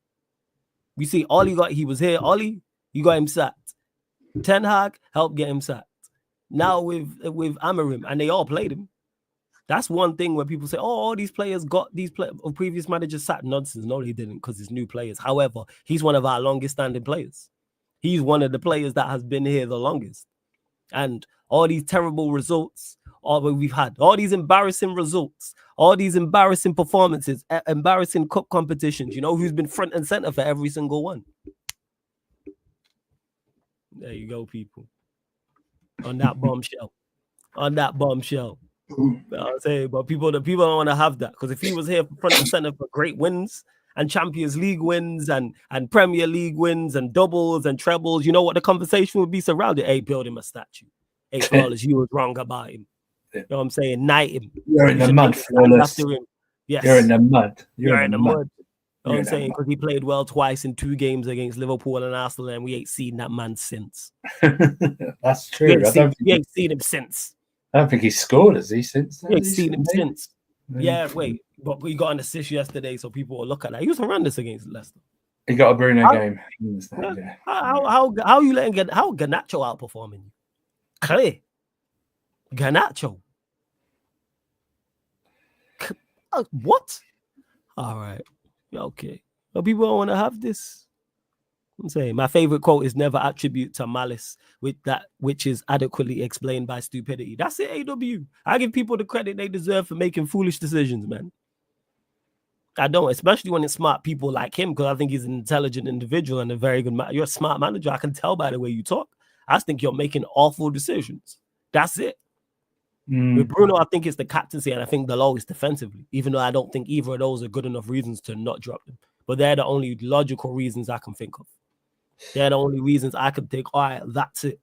A: We see he was here. Ollie, you got him sacked. Ten Hag helped get him sacked. Now with Amorim, and they all played him. That's one thing where people say, "Oh, all these players got these previous managers sacked." Nonsense. No, they didn't, because it's new players. However, he's one of our longest-standing players. He's one of the players that has been here the longest. And all these terrible results, we've had all these embarrassing results, all these embarrassing performances, embarrassing cup competitions. You know who's been front and center for every single one? There you go, people. On that bombshell. I'll say, but people don't want to have that, because if he was here front and center for great wins and Champions League wins and Premier League wins and doubles and trebles, you know what the conversation would be surrounded? Hey, build him a statue. Hey, Flawless, you was wrong about him. You know what I'm saying? Knight him.
C: You're in the mud, Flawless.
A: Yes.
C: You're in the mud.
A: You're in the mud. You know what I'm saying? Because he played well twice in 2 games against Liverpool and Arsenal, and we ain't seen that man since.
C: That's true.
A: We ain't seen him since.
C: I don't think he's scored, has he, since?
A: We ain't seen him since. Yeah, wait. But he got an assist yesterday, so people will look at that. He was horrendous against Leicester.
C: He got a Bruno game.
A: How you letting Garnacho outperforming you? Clear. Garnacho. What? All right. Okay. Well, people don't want to have this. I'm saying my favorite quote is never attribute to malice which is adequately explained by stupidity. That's it, AW. I give people the credit they deserve for making foolish decisions, man. I don't, especially when it's smart people like him, because I think he's an intelligent individual and a very good man. You're a smart manager. I can tell by the way you talk. I just think you're making awful decisions. That's it. With Bruno, I think it's the captaincy, and I think the low is defensively, even though I don't think either of those are good enough reasons to not drop them. But they're the only logical reasons I can think of. They're the only reasons I can think, all right, that's it.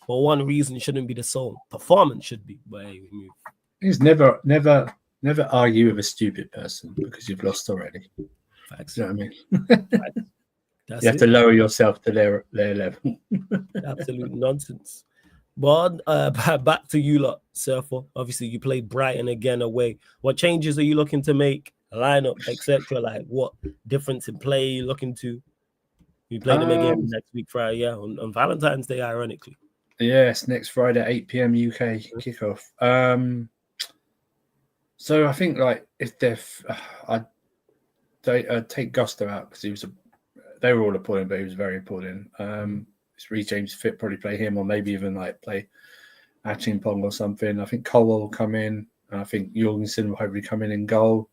A: But one reason shouldn't be the sole. Performance should be. But hey, we move.
C: He's never argue with a stupid person because you've lost already.
A: Facts.
C: You know what I mean? You have to lower yourself to their level.
A: Absolute nonsense. But back to you lot, Surfer. Obviously, you played Brighton again away. What changes are you looking to make? A lineup, etc. Like, what difference in play are you looking to? You play them again next week, Friday, yeah, on Valentine's Day, ironically.
C: Yes, next Friday, 8 p.m. UK kickoff. So I think, like, if I'd take Gusto out because they were all applauding, but he was very applauding. Reece James fit, probably play him, or maybe even like play Achimpong or something. I think Cole will come in, and I think Jorgensen will hopefully come in goal.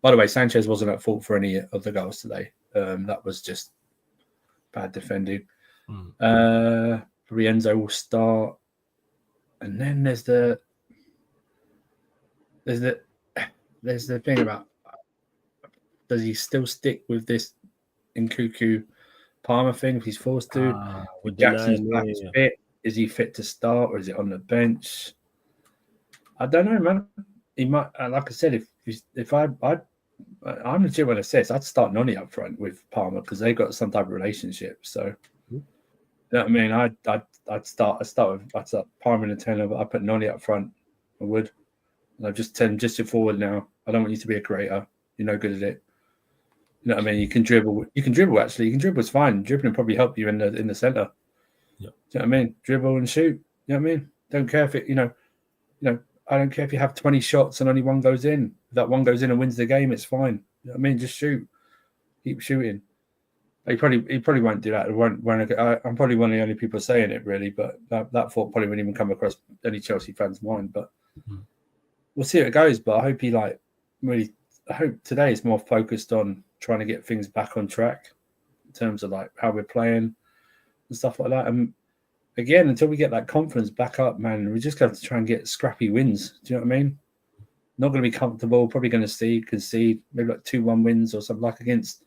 C: By the way, Sanchez wasn't at fault for any of the goals today. That was just bad defending. Rienzo will start, and then there's the thing about, does he still stick with this Nkunku Palmer thing if he's forced to? Jackson's back fit. Is he fit to start, or is it on the bench? I don't know, man. He might, like I said, if I'd I'm legit when I say this, I'd start Noni up front with Palmer because they've got some type of relationship. So, you know what I mean? I'd start Palmer in the 10, but I put Noni up front. I would. And I've just your forward now. I don't want you to be a creator. You're no good at it. You know what I mean? You can dribble. Actually. You can dribble is fine. Dribbling probably help you in the center.
A: Yeah.
C: Do you know what I mean? Dribble and shoot. You know what I mean? Don't care if it. I don't care if you have 20 shots and only one goes in. If that one goes in and wins the game, it's fine. You know what I mean? Just shoot. Keep shooting. He probably won't do that. I'm probably one of the only people saying it, really, but that thought probably wouldn't even come across any Chelsea fans' mind. But we'll see how it goes. But I hope I hope today is more focused on trying to get things back on track in terms of like how we're playing and stuff like that. And again, until we get that confidence back up, man, we just have to try and get scrappy wins. Do you know what I mean? Not going to be comfortable. Probably going to concede maybe like 2-1 wins or something like against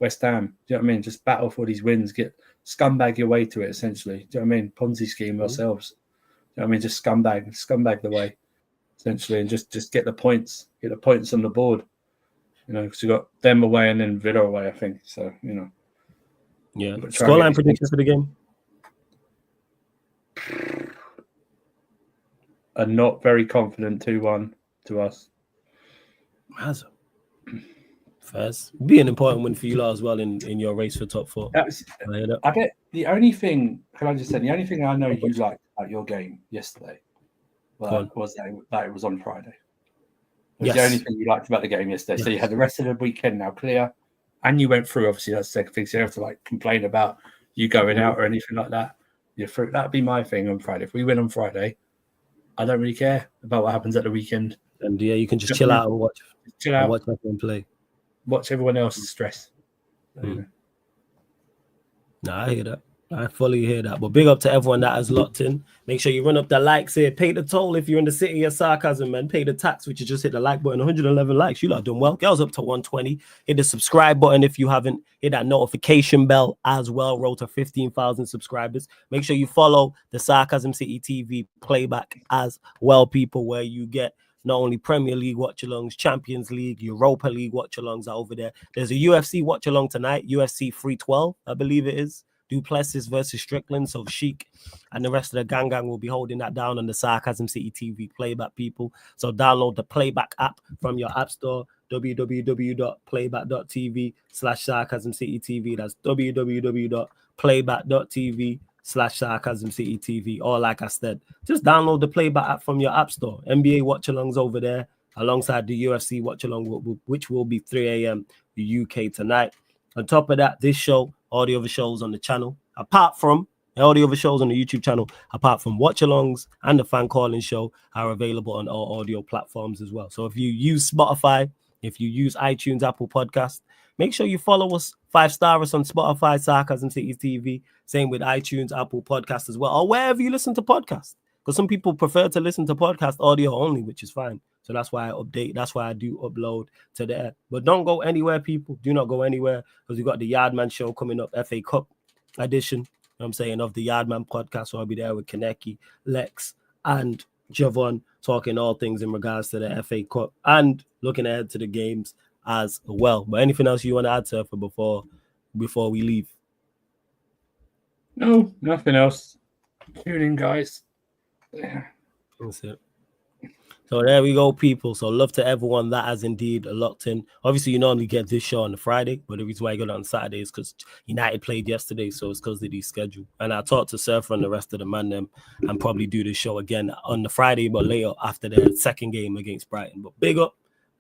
C: West Ham. Do you know what I mean? Just battle for these wins. Get scumbag your way to it, essentially. Do you know what I mean? Ponzi scheme ourselves. Do you know what I mean? Just scumbag the way, essentially, and just get the points. Get the points on the board. You know, because we got them away and then Villa away, I think. So, you know.
A: Yeah. Scoreline prediction for the game?
C: A not very confident 2-1 to us.
A: Fairs. Be an important win for you lot as well in your race for top 4.
C: I bet the only thing, can I just say, the only thing I know you liked about your game yesterday was that it was on Friday. It was the only thing you liked about the game yesterday. Yes. So you had the rest of the weekend now clear, and you went through, obviously, that's the second thing. So you have to like complain about you going out or anything like that. You're through. That'd be my thing on Friday. If we win on Friday, I don't really care about what happens at the weekend.
A: And yeah, you can just chill out and watch.
C: Chill out.
A: Watch everyone play.
C: Watch everyone else's stress.
A: No, I hear that. I fully hear that. But big up to everyone that has locked in. Make sure you run up the likes here. Pay the toll if you're in the city of sarcasm, man. Pay the tax, which is just hit the like button. 111 likes. You lot done well. Girls up to 120. Hit the subscribe button if you haven't. Hit that notification bell as well. Roll to 15,000 subscribers. Make sure you follow the Sarcasm City TV playback as well, people, where you get not only Premier League watch-alongs, Champions League, Europa League watch-alongs are over there. There's a UFC watch-along tonight, UFC 312, I believe it is. Duplessis versus Strickland. So Sheik and the rest of the gang will be holding that down on the Sarcasm City TV playback, people. So download the playback app from your app store, www.playback.tv/Sarcasm City TV. That's www.playback.tv/Sarcasm City TV. Or like I said, just download the playback app from your app store. NBA watch-alongs over there alongside the UFC watch-along, which will be 3 a.m. UK tonight. On top of that, this show, all the other shows on the channel, apart from all the other shows on the YouTube channel, apart from watch-alongs and the fan calling show, are available on all audio platforms as well. So if you use Spotify, if you use iTunes, Apple Podcast, make sure you follow us, 5-star us on Spotify, Sarcasm City TV. Same with iTunes, Apple Podcast as well, or wherever you listen to podcasts. Because some people prefer to listen to podcast audio only, which is fine. So that's why I update. That's why I do upload to there. But don't go anywhere, people. Do not go anywhere, because we got the Yardman show coming up, FA Cup edition, you know what I'm saying, of the Yardman podcast. So I'll be there with Kaneki, Lex, and Javon, talking all things in regards to the FA Cup and looking ahead to the games as well. But anything else you want to add, Surfer, before we leave?
C: No, nothing else. Tune in, guys. Yeah.
A: That's it. So there we go, people. So love to everyone that has indeed locked in. Obviously, you normally get this show on the Friday, but the reason why I got it on Saturday is because United played yesterday, so it's because of the schedule. And I talked to Surfer and the rest of the man them and probably do this show again on the Friday, but later after the second game against Brighton. But big up.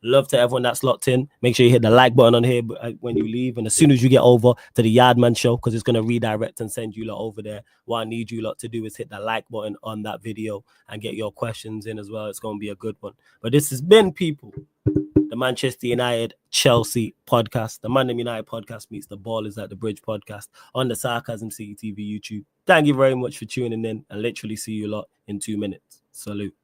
A: Love to everyone that's locked in. Make sure you hit the like button on here when you leave. And as soon as you get over to the Yardman show, because it's going to redirect and send you lot over there, what I need you lot to do is hit the like button on that video and get your questions in as well. It's going to be a good one. But this has been, people, the Manchester United Chelsea podcast. The Man United podcast meets the Ballers at the Bridge podcast on the Sarcasm City TV YouTube. Thank you very much for tuning in, and literally see you lot in 2 minutes. Salute.